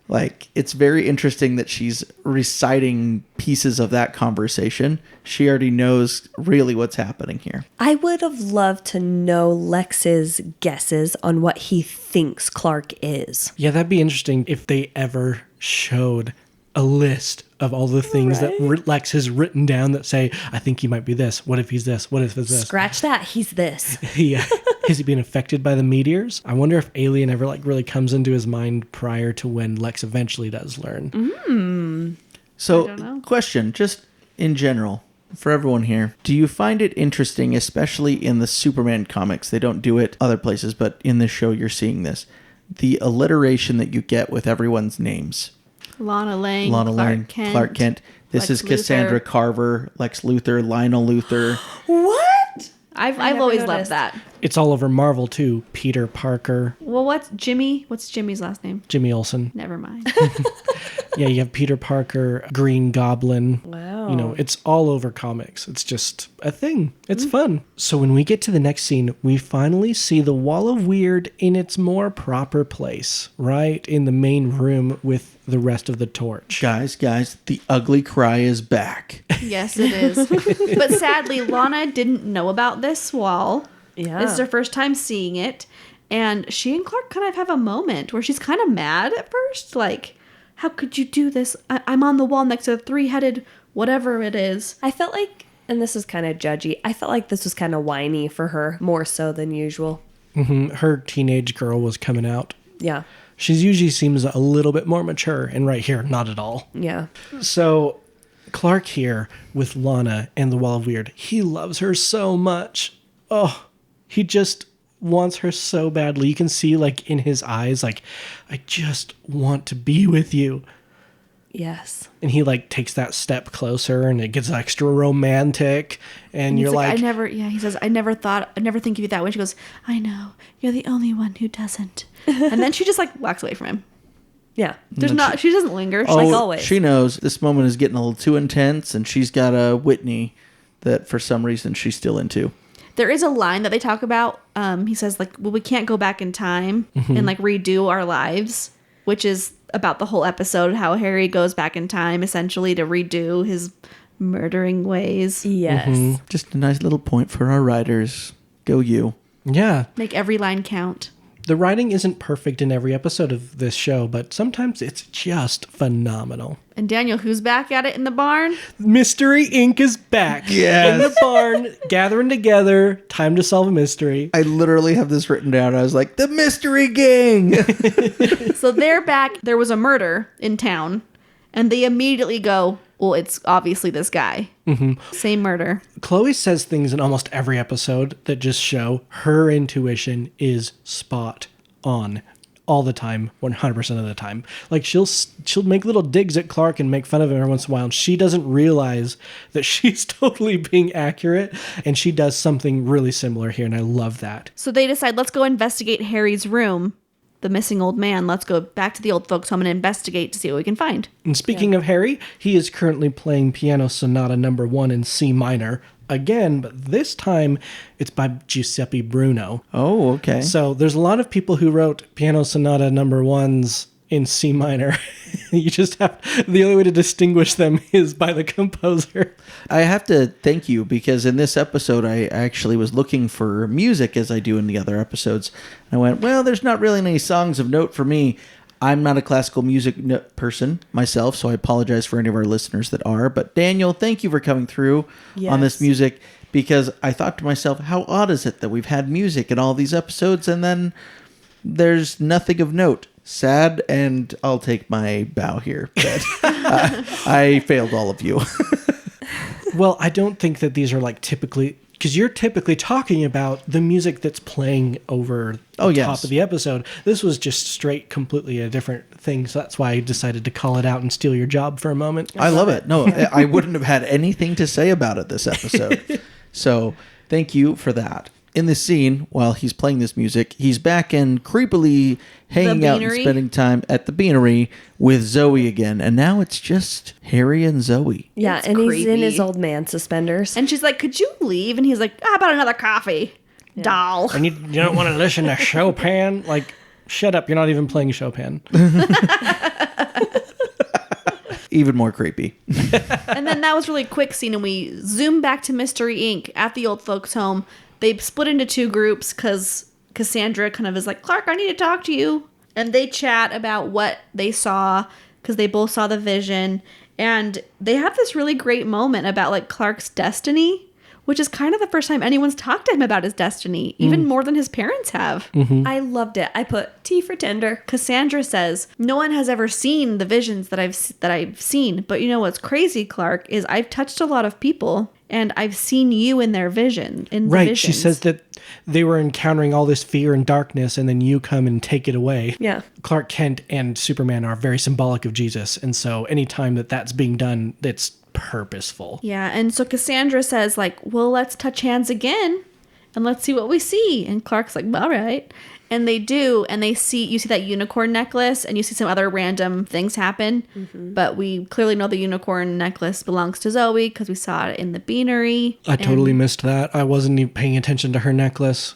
Speaker 2: Like, it's very interesting that she's reciting pieces of that conversation. She already knows really what's happening here.
Speaker 4: I would have loved to know Lex's guesses on what he thinks Clark is.
Speaker 1: Yeah, that'd be interesting if they ever showed a list of all the things that Lex has written down that say, I think he might be this. What if he's this? What if it's this?
Speaker 4: Scratch that. He's this.
Speaker 1: Yeah. Is he being affected by the meteors? I wonder if Alien ever really comes into his mind prior to when Lex eventually does learn.
Speaker 2: So, question, just in general, for everyone here, do you find it interesting, especially in the Superman comics? They don't do it other places, but in this show you're seeing this. The alliteration that you get with everyone's names.
Speaker 3: Lana Lang,
Speaker 2: Clark Kent. This
Speaker 3: Lex
Speaker 2: is Cassandra
Speaker 3: Luthor.
Speaker 2: Carver, Lex Luthor, Lionel Luthor.
Speaker 4: What?
Speaker 3: I've
Speaker 4: never
Speaker 3: always
Speaker 4: noticed.
Speaker 3: loved that.
Speaker 1: It's all over Marvel, too. Peter Parker,
Speaker 3: Well, what's Jimmy's last name?
Speaker 1: Jimmy Olsen.
Speaker 3: Never mind.
Speaker 1: Yeah, you have Peter Parker, Green Goblin.
Speaker 4: Wow.
Speaker 1: You know, it's all over comics. It's just a thing. It's fun. So when we get to the next scene, we finally see the Wall of Weird in its more proper place, right in the main room with the rest of the torch.
Speaker 2: Guys, the ugly cry is back.
Speaker 3: Yes, it is. But sadly, Lana didn't know about this wall.
Speaker 4: Yeah.
Speaker 3: This is her first time seeing it. And she and Clark kind of have a moment where she's kind of mad at first. Like, how could you do this? I'm on the wall next to the three-headed whatever it is.
Speaker 4: I felt like, and this is kind of judgy, I felt like this was kind of whiny for her, more so than usual.
Speaker 1: Her teenage girl was coming out.
Speaker 4: Yeah.
Speaker 1: She usually seems a little bit more mature, and right here, not at all.
Speaker 4: Yeah.
Speaker 1: So Clark here with Lana and the Wall of Weird, he loves her so much. Oh, he just wants her so badly. You can see like in his eyes, like, I just want to be with you.
Speaker 4: Yes.
Speaker 1: And he like takes that step closer and it gets extra romantic. And you're
Speaker 3: He's
Speaker 1: like,
Speaker 3: he says, I never think of you that way. She goes, I know, you're the only one who doesn't. And then she just like walks away from him.
Speaker 4: Yeah.
Speaker 3: She doesn't linger. She's
Speaker 2: Oh,
Speaker 3: like,
Speaker 4: always.
Speaker 2: she knows this moment is getting a little too intense, and she's got a Whitney that for some reason she's still into.
Speaker 3: there is a line that they talk about. He says like, well, we can't go back in time and like redo our lives, which is about the whole episode, how Harry goes back in time essentially to redo his murdering ways.
Speaker 4: Yes.
Speaker 2: Just a nice little point for our writers. Go you.
Speaker 1: yeah,
Speaker 3: Make every line count.
Speaker 1: the writing isn't perfect in every episode of this show, but sometimes it's just phenomenal.
Speaker 3: And Daniel, who's back at it in the barn?
Speaker 1: Mystery Inc. is back.
Speaker 2: Yes.
Speaker 1: In the barn, gathering together, time to solve a mystery.
Speaker 2: I literally have this written down. I was like, the mystery gang.
Speaker 3: So they're back. There was a murder in town, and they immediately go, well, it's obviously this guy. Same murder.
Speaker 1: Chloe says things in almost every episode that just show her intuition is spot on all the time, 100% of the time. Like she'll make little digs at Clark and make fun of him every once in a while, and she doesn't realize that she's totally being accurate, and she does something really similar here, and I love that.
Speaker 3: So they decide, let's go investigate Harry's room, the missing old man. Let's go back to the old folks' home and investigate to see what we can find.
Speaker 1: And speaking of Harry, he is currently playing Piano Sonata No. 1 in C minor again, but this time it's by Giuseppe Bruno.
Speaker 2: Oh, okay.
Speaker 1: So there's a lot of people who wrote Piano Sonata No. 1s in C minor. You just have, the only way to distinguish them is by the composer.
Speaker 2: I have to thank you because in this episode, I actually was looking for music as I do in the other episodes. And I went, well, there's not really any songs of note for me. I'm not a classical music person myself, so I apologize for any of our listeners that are. But Daniel, thank you for coming through on this
Speaker 4: Yes.
Speaker 2: music, because I thought to myself, how odd is it that we've had music in all these episodes and then there's nothing of note? Sad, and I'll take my bow here. But I failed all of you.
Speaker 1: Well, I don't think that these are like typically, because you're typically talking about the music that's playing over the top of the episode. This was just straight, completely a different thing. So that's why I decided to call it out and steal your job for a moment.
Speaker 2: I love it. No, I wouldn't have had anything to say about it this episode. So thank you for that. In this scene, while he's playing this music, he's back and creepily hanging out and
Speaker 3: Beanery.
Speaker 2: spending time at the Beanery with Zoe again. And now it's just Harry and Zoe.
Speaker 4: Yeah,
Speaker 3: It's
Speaker 4: and he's in
Speaker 3: creepy.
Speaker 4: his old man suspenders.
Speaker 3: And she's like, could you leave? And he's like, how about another coffee? Doll.
Speaker 1: And you don't want to listen to Chopin? Like, shut up. You're not even playing Chopin.
Speaker 2: Even more creepy.
Speaker 3: And then that was really quick scene, and we zoom back to Mystery Inc. at the old folks' home. They split into two groups because Cassandra kind of is like, Clark, I need to talk to you. And they chat about what they saw. because they both saw the vision. And they have this really great moment about like Clark's destiny, which is kind of the first time anyone's talked to him about his destiny, even more than his parents have.
Speaker 4: I loved it. I put T for tender.
Speaker 3: Cassandra says, no one has ever seen the visions that I've seen. But you know what's crazy, Clark, is I've touched a lot of people and I've seen you in their vision.
Speaker 1: Right. She says that they were encountering all this fear and darkness, and then you come and take it away.
Speaker 4: Yeah.
Speaker 1: Clark Kent and Superman are very symbolic of Jesus. And so anytime that that's being done, it's purposeful.
Speaker 3: Yeah. And so Cassandra says, like, well, let's touch hands again and let's see what we see. And Clark's like, all right. And they do, and you see that unicorn necklace, and you see some other random things happen. But we clearly know the unicorn necklace belongs to Zoe because we saw it in the beanery.
Speaker 1: I totally missed that. I wasn't even paying attention to her necklace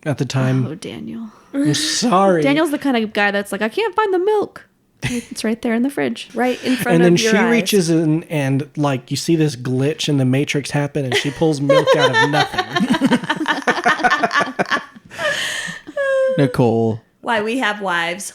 Speaker 1: at the time.
Speaker 3: Oh, Daniel.
Speaker 1: I'm sorry.
Speaker 3: Daniel's the kind of guy that's like, I can't find the milk. It's right there in the fridge.
Speaker 4: Right in front
Speaker 1: And
Speaker 4: of
Speaker 1: then
Speaker 4: your
Speaker 1: she
Speaker 4: eyes.
Speaker 1: reaches in and like you see this glitch in the Matrix happen, and she pulls milk out of nothing.
Speaker 2: Nicole.
Speaker 4: Why we have wives.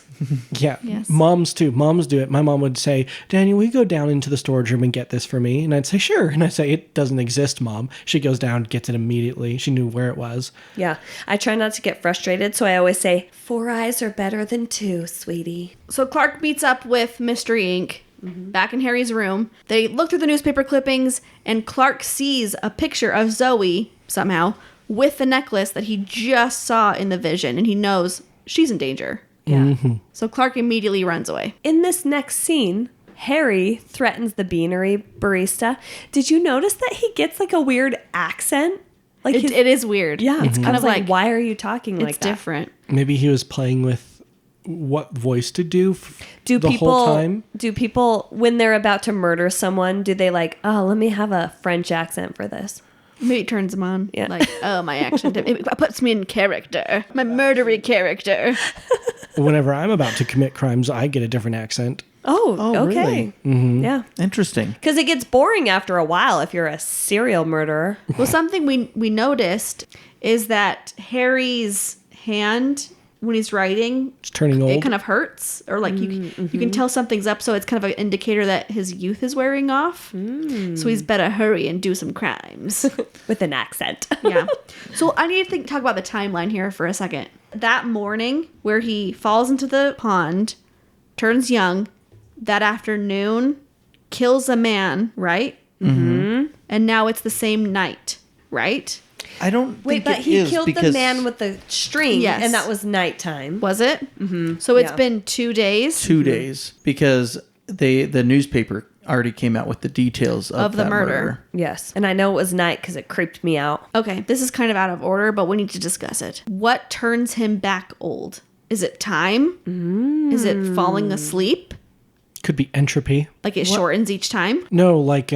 Speaker 1: Yeah.
Speaker 3: Yes.
Speaker 1: Moms too. Moms do it. My mom would say, Daniel, will you go down into the storage room and get this for me? And I'd say, sure. And I'd say, it doesn't exist, Mom. She goes down, gets it immediately. She knew where it was.
Speaker 4: Yeah. I try not to get frustrated, so I always say, 4 eyes are better than 2, sweetie.
Speaker 3: So Clark meets up with Mystery Inc. Back in Harry's room. They look through the newspaper clippings, and Clark sees a picture of Zoe, somehow, with the necklace that he just saw in the vision, and he knows she's in danger.
Speaker 4: Yeah.
Speaker 3: So Clark immediately runs away.
Speaker 4: In this next scene, Harry threatens the beanery barista. Did you notice that he gets like a weird accent? Like
Speaker 3: It is weird.
Speaker 4: Yeah, it's kind of like,
Speaker 3: like,
Speaker 4: why are you talking like
Speaker 3: it's
Speaker 4: that?
Speaker 3: different.
Speaker 1: Maybe he was playing with what voice to do
Speaker 4: Do
Speaker 1: the
Speaker 4: people,
Speaker 1: whole time.
Speaker 4: do people, when they're about to murder someone, do they like, oh, let me have a French accent for this?
Speaker 3: Maybe it turns him on.
Speaker 4: Yeah.
Speaker 3: Like, oh, my accent. It puts me in character. My murdery character.
Speaker 1: Whenever I'm about to commit crimes, I get a different accent.
Speaker 4: Oh, okay.
Speaker 2: Really?
Speaker 4: Yeah.
Speaker 2: Interesting.
Speaker 4: Because it gets boring after a while if you're a serial murderer.
Speaker 3: Well, something we noticed is that Harry's hand, when he's writing,
Speaker 1: It's turning old.
Speaker 3: it kind of hurts, or like you can tell something's up, so it's kind of an indicator that his youth is wearing off. So he's better hurry and do some crimes.
Speaker 4: With an accent.
Speaker 3: Yeah. So I need to talk about the timeline here for a second. That morning where he falls into the pond, turns young, that afternoon kills a man, right? Mm-hmm. And now it's the same night, right?
Speaker 2: I don't
Speaker 4: Wait,
Speaker 2: think
Speaker 4: but
Speaker 2: it
Speaker 4: he
Speaker 2: is
Speaker 4: killed the
Speaker 2: because
Speaker 4: man with the string,
Speaker 3: Yes.
Speaker 4: and that was nighttime.
Speaker 3: Was it? Mm-hmm. So it's
Speaker 4: Yeah.
Speaker 3: been 2 days
Speaker 2: 2 days because the newspaper already came out with the details of
Speaker 3: the
Speaker 2: that
Speaker 3: murder.
Speaker 4: Yes. And I know it was night because it creeped me out.
Speaker 3: Okay, this is kind of out of order, but we need to discuss it. What turns him back old? Is it time? Is it falling asleep?
Speaker 1: Could be entropy.
Speaker 3: Like it shortens each time?
Speaker 1: No, like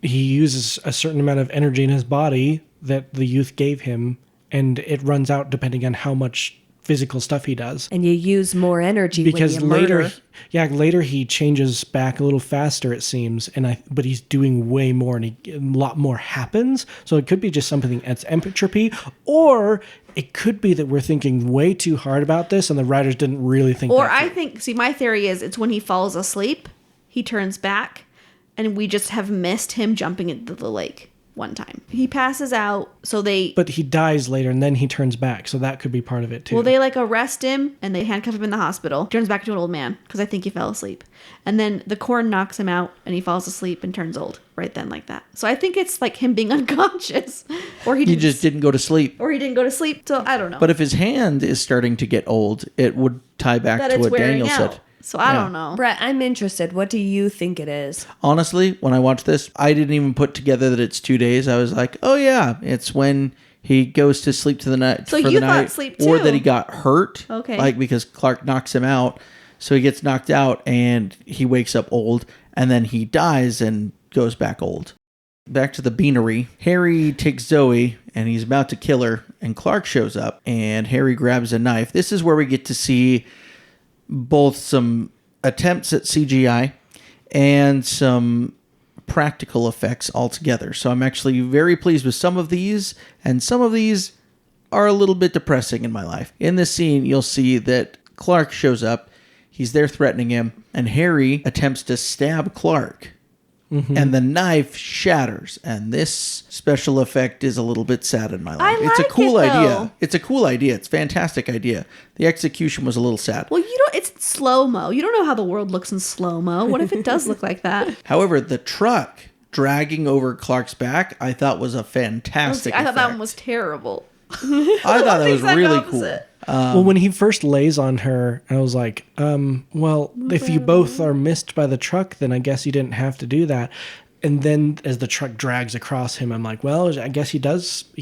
Speaker 1: he uses a certain amount of energy in his body that the youth gave him, and it runs out depending on how much physical stuff he does.
Speaker 4: And you use more energy
Speaker 1: Because
Speaker 4: when you murder.
Speaker 1: later he changes back a little faster, it seems, but he's doing way more, and a lot more happens. So it could be just something that's entropy, or it could be that we're thinking way too hard about this, and the writers didn't really think.
Speaker 3: Or
Speaker 1: that
Speaker 3: I
Speaker 1: through.
Speaker 3: think, see, my theory is it's when he falls asleep, he turns back, and we just have missed him jumping into the lake one time. He passes out, so they...
Speaker 1: But he dies later, and then he turns back, so that could be part of it too.
Speaker 3: Well, they like arrest him and they handcuff him in the hospital. Turns back to an old man because I think he fell asleep. And then the corn knocks him out and he falls asleep and turns old right then, like that. So I think it's like him being unconscious, or
Speaker 2: He just didn't go to sleep.
Speaker 3: or he didn't go to sleep. So I don't know.
Speaker 2: But if his hand is starting to get old, it would tie back
Speaker 3: that
Speaker 2: to
Speaker 3: it's
Speaker 2: what
Speaker 3: wearing
Speaker 2: Daniel
Speaker 3: out.
Speaker 2: said.
Speaker 3: So I
Speaker 2: Yeah.
Speaker 3: don't know.
Speaker 4: Brett, I'm interested. What do you think it is?
Speaker 2: Honestly, when I watched this, I didn't even put together that it's 2 days. I was like, oh yeah, it's when he goes to sleep to the night
Speaker 3: So
Speaker 2: for
Speaker 3: you
Speaker 2: the
Speaker 3: thought
Speaker 2: night,
Speaker 3: sleep
Speaker 2: or
Speaker 3: too.
Speaker 2: that he got hurt.
Speaker 3: Okay.
Speaker 2: Like because Clark knocks him out, so he gets knocked out and he wakes up old, and then he dies and goes back old. Back to the beanery. Harry takes Zoe and he's about to kill her, and Clark shows up and Harry grabs a knife. This is where we get to see both some attempts at CGI and some practical effects altogether. So I'm actually very pleased with some of these, and some of these are a little bit depressing in my life. In this scene, you'll see that Clark shows up. He's there threatening him, and Harry attempts to stab Clark. And the knife shatters, and this special effect is a little bit sad in my life. It's a
Speaker 3: like
Speaker 2: cool
Speaker 3: it,
Speaker 2: idea.
Speaker 3: though.
Speaker 2: It's a cool idea. It's a fantastic idea. The execution was a little sad.
Speaker 3: Well, it's slow-mo. You don't know how the world looks in slow-mo. What if it does look like that?
Speaker 2: However, the truck dragging over Clark's back, I thought was a fantastic
Speaker 3: I thought that
Speaker 2: effect.
Speaker 3: one was terrible.
Speaker 2: I thought that was
Speaker 3: Exact
Speaker 2: really
Speaker 3: opposite.
Speaker 2: cool.
Speaker 1: Well, when he first lays on her, I was like, well, if you both are missed by the truck, then I guess you didn't have to do that. And then as the truck drags across him, I'm like, well, I guess he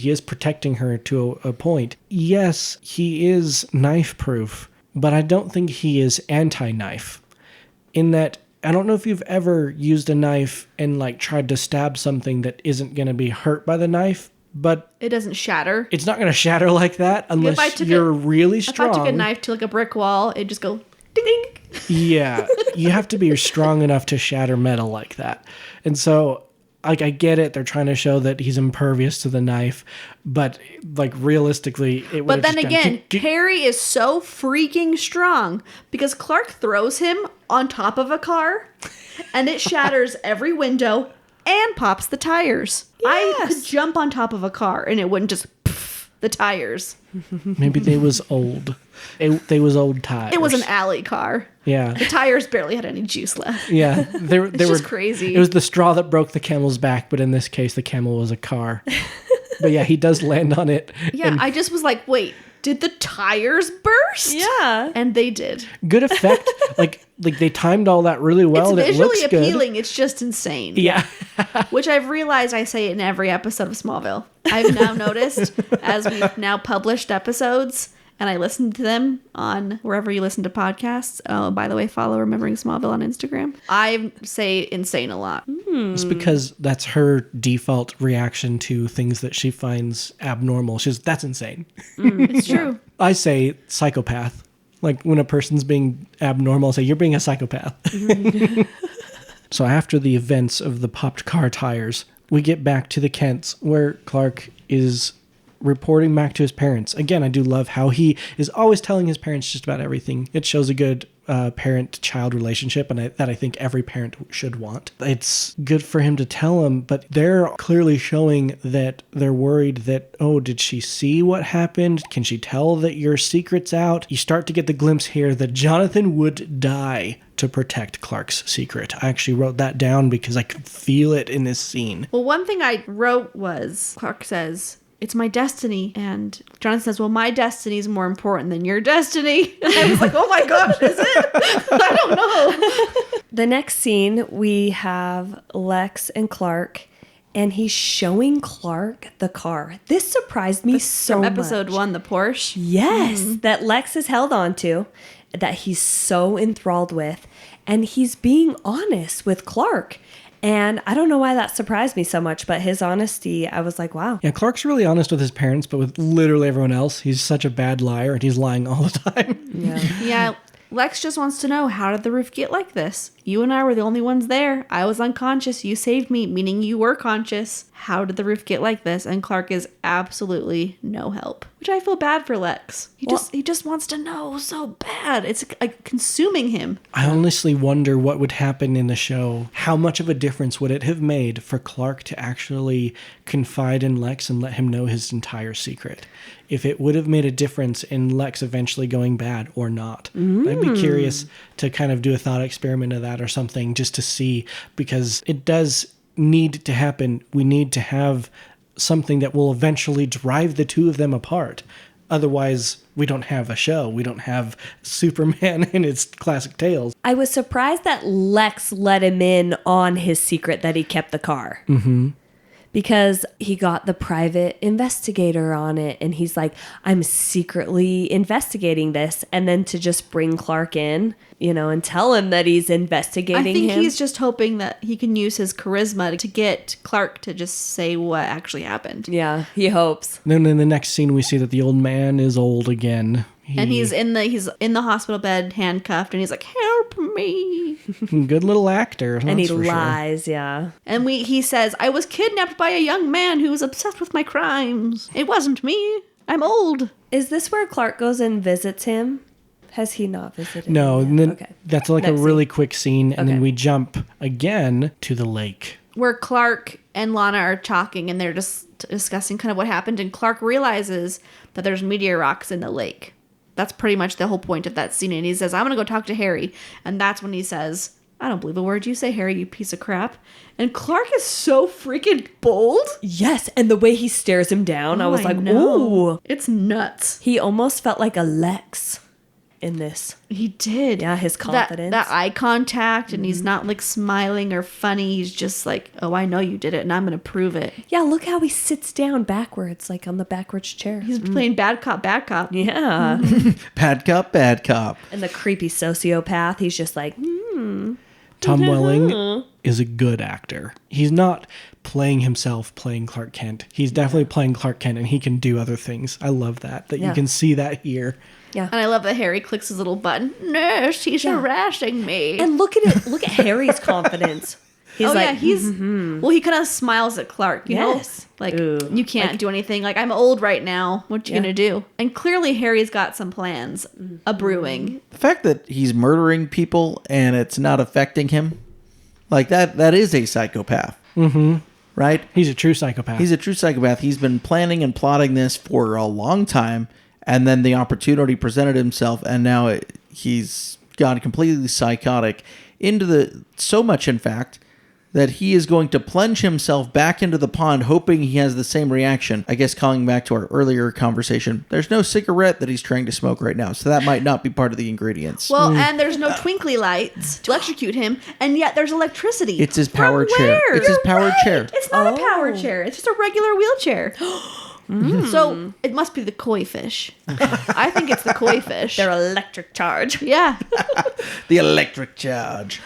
Speaker 1: is protecting her to a point. Yes, he is knife proof, but I don't think he is anti-knife. In that, I don't know if you've ever used a knife and like tried to stab something that isn't going to be hurt by the knife, but
Speaker 3: It doesn't shatter.
Speaker 1: it's not going to shatter like that unless you're really strong.
Speaker 3: If I took a knife to like a brick wall, it'd just go ding ding.
Speaker 1: Yeah, you have to be strong enough to shatter metal like that. And so, like, I get it. They're trying to show that he's impervious to the knife, but like realistically, it would.
Speaker 3: But then again, Harry is so freaking strong because Clark throws him on top of a car, and it shatters every window and pops the tires. I could jump on top of a car, and it wouldn't just pff, the tires.
Speaker 1: maybe they was old. They was old tires.
Speaker 3: It was an alley car.
Speaker 1: Yeah.
Speaker 3: The tires barely had any juice left.
Speaker 1: Yeah, they were
Speaker 3: just crazy.
Speaker 1: It was the straw that broke the camel's back, but in this case, the camel was a car. But yeah, he does land on it.
Speaker 3: Yeah,
Speaker 1: and
Speaker 3: I just was like, wait, did the tires burst?
Speaker 4: Yeah.
Speaker 3: And they did.
Speaker 1: good effect. like they timed all that really well.
Speaker 3: It's
Speaker 1: and it looks
Speaker 3: visually
Speaker 1: good.
Speaker 3: appealing. It's just insane.
Speaker 1: Yeah.
Speaker 3: Which I've realized I say it in every episode of Smallville. I've now noticed as we've now published episodes and I listen to them on wherever you listen to podcasts. Oh, by the way, follow Remembering Smallville on Instagram. I say insane a lot.
Speaker 1: It's because that's her default reaction to things that she finds abnormal. That's insane.
Speaker 3: It's true.
Speaker 1: I say psychopath. Like when a person's being abnormal, I say, you're being a psychopath. So after the events of the popped car tires, we get back to the Kents where Clark is reporting back to his parents. Again, I do love how he is always telling his parents just about everything. It shows a good parent-child relationship, and that I think every parent should want. It's good for him to tell them, but they're clearly showing that they're worried that, oh, did she see what happened? Can she tell that your secret's out? You start to get the glimpse here that Jonathan would die to protect Clark's secret. I actually wrote that down because I could feel it in this scene.
Speaker 3: Well, one thing I wrote was Clark says, it's my destiny. And Jonathan says, well, my destiny is more important than your destiny. And I was like, oh my gosh, is it? I don't know.
Speaker 4: The next scene, we have Lex and Clark, and he's showing Clark the car. This surprised me so
Speaker 3: From
Speaker 4: much.
Speaker 3: episode 1, the Porsche.
Speaker 4: Yes, that Lex has held on to, that he's so enthralled with, and he's being honest with Clark. And I don't know why that surprised me so much, but his honesty, I was like, wow.
Speaker 1: Yeah, Clark's really honest with his parents, but with literally everyone else, he's such a bad liar and he's lying all the time.
Speaker 4: Yeah.
Speaker 3: Yeah, Lex just wants to know, how did the roof get like this? You and I were the only ones there. I was unconscious. You saved me, meaning you were conscious. How did the roof get like this? And Clark is absolutely no help, which I feel bad for Lex. He just wants to know so bad. It's like consuming him.
Speaker 1: I honestly wonder what would happen in the show. How much of a difference would it have made for Clark to actually confide in Lex and let him know his entire secret? If it would have made a difference in Lex eventually going bad or not. I'd be curious to kind of do a thought experiment of that or something just to see, because it does need to happen. We need to have something that will eventually drive the two of them apart. Otherwise, we don't have a show. We don't have Superman in its classic tales.
Speaker 4: I was surprised that Lex let him in on his secret that he kept the car. Mm-hmm. Because he got the private investigator on it, and he's like, I'm secretly investigating this. And then to just bring Clark in, and tell him that he's investigating
Speaker 3: I think
Speaker 4: him.
Speaker 3: he's just hoping that he can use his charisma to get Clark to just say what actually happened.
Speaker 4: Yeah, he hopes.
Speaker 1: Then in the next scene, we see that the old man is old again.
Speaker 3: And he's in the hospital bed, handcuffed, and he's like, "Help me!"
Speaker 1: Good little actor.
Speaker 4: And he
Speaker 1: that's for sure.
Speaker 4: lies, yeah.
Speaker 3: And he says, "I was kidnapped by a young man who was obsessed with my crimes. It wasn't me. I'm old."
Speaker 4: Is this where Clark goes and visits him? Has he not visited?
Speaker 1: No,
Speaker 4: him
Speaker 1: and
Speaker 4: yet?
Speaker 1: then
Speaker 4: Okay.
Speaker 1: that's like
Speaker 4: Next
Speaker 1: a really
Speaker 4: scene.
Speaker 1: quick scene, and then
Speaker 4: Okay.
Speaker 1: we jump again to the lake.
Speaker 3: Where Clark and Lana are talking and they're just discussing kind of what happened. And Clark realizes that there's meteor rocks in the lake. That's pretty much the whole point of that scene. And he says, I'm going to go talk to Harry. And that's when he says, I don't believe a word you say, Harry, you piece of crap. And Clark is so freaking bold.
Speaker 4: Yes, and the way he stares him down, I was like,
Speaker 3: know.
Speaker 4: ooh.
Speaker 3: It's nuts.
Speaker 4: He almost felt like a Lex in this.
Speaker 3: He did.
Speaker 4: Yeah, his confidence.
Speaker 3: That eye contact, and he's not like smiling or funny. He's just like, oh, I know you did it, and I'm going to prove it.
Speaker 4: Yeah, look how he sits down backwards, like on the backwards chair.
Speaker 3: He's playing bad cop, bad cop.
Speaker 4: Yeah.
Speaker 2: Bad cop, bad cop.
Speaker 4: And the creepy sociopath, he's just like,
Speaker 1: Tom Welling is a good actor. He's not playing himself playing Clark Kent. He's definitely playing Clark Kent, and he can do other things. I love that you
Speaker 4: Yeah.
Speaker 1: can see that here.
Speaker 4: yeah.
Speaker 3: And I love that Harry clicks his little button. Nurse, he's harassing me.
Speaker 4: And look at it. Look at Harry's confidence. He's
Speaker 3: oh
Speaker 4: like,
Speaker 3: yeah, he's well. He kind of smiles at Clark. You
Speaker 4: Yes.
Speaker 3: know, like
Speaker 4: Ooh.
Speaker 3: you can't do anything. Like I'm old right now. What you
Speaker 4: Yeah.
Speaker 3: gonna do? And clearly Harry's got some plans a brewing.
Speaker 2: The fact that he's murdering people and it's not affecting him, like that is a psychopath. Mm-hmm. Right?
Speaker 1: He's a true psychopath.
Speaker 2: He's a true psychopath. He's been planning and plotting this for a long time, and then the opportunity presented himself, and now he's gone completely psychotic so much, in fact, that he is going to plunge himself back into the pond, hoping he has the same reaction. I guess calling back to our earlier conversation, there's no cigarette that he's trying to smoke right now, so that might not be part of the ingredients.
Speaker 3: Well, and there's no twinkly lights to electrocute him, and yet there's electricity.
Speaker 2: It's his
Speaker 3: From
Speaker 2: power chair.
Speaker 3: where?
Speaker 2: It's his
Speaker 3: You're
Speaker 2: power
Speaker 3: right.
Speaker 2: chair.
Speaker 3: It's not a power
Speaker 4: Oh.
Speaker 3: chair. It's just a regular wheelchair. So it must be the koi fish. I think it's the koi fish.
Speaker 4: their electric charge.
Speaker 3: Yeah.
Speaker 2: The electric charge.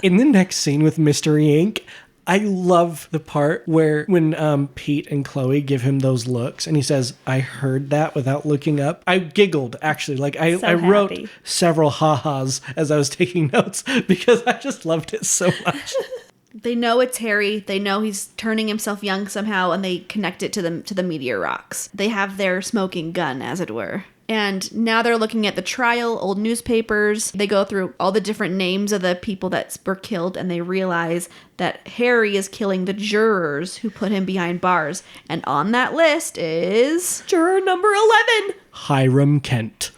Speaker 1: In the next scene with Mystery Inc., I love the part where when Pete and Chloe give him those looks and he says, I heard that without looking up. I giggled, actually. Like I wrote
Speaker 4: happy.
Speaker 1: several ha-has as I was taking notes because I just loved it so much.
Speaker 3: They know it's Harry. They know he's turning himself young somehow, and they connect it to the meteor rocks. They have their smoking gun, as it were. And now they're looking at the trial, old newspapers. They go through all the different names of the people that were killed, and they realize that Harry is killing the jurors who put him behind bars. And on that list is...
Speaker 4: Juror number 11.
Speaker 1: Hiram Kent.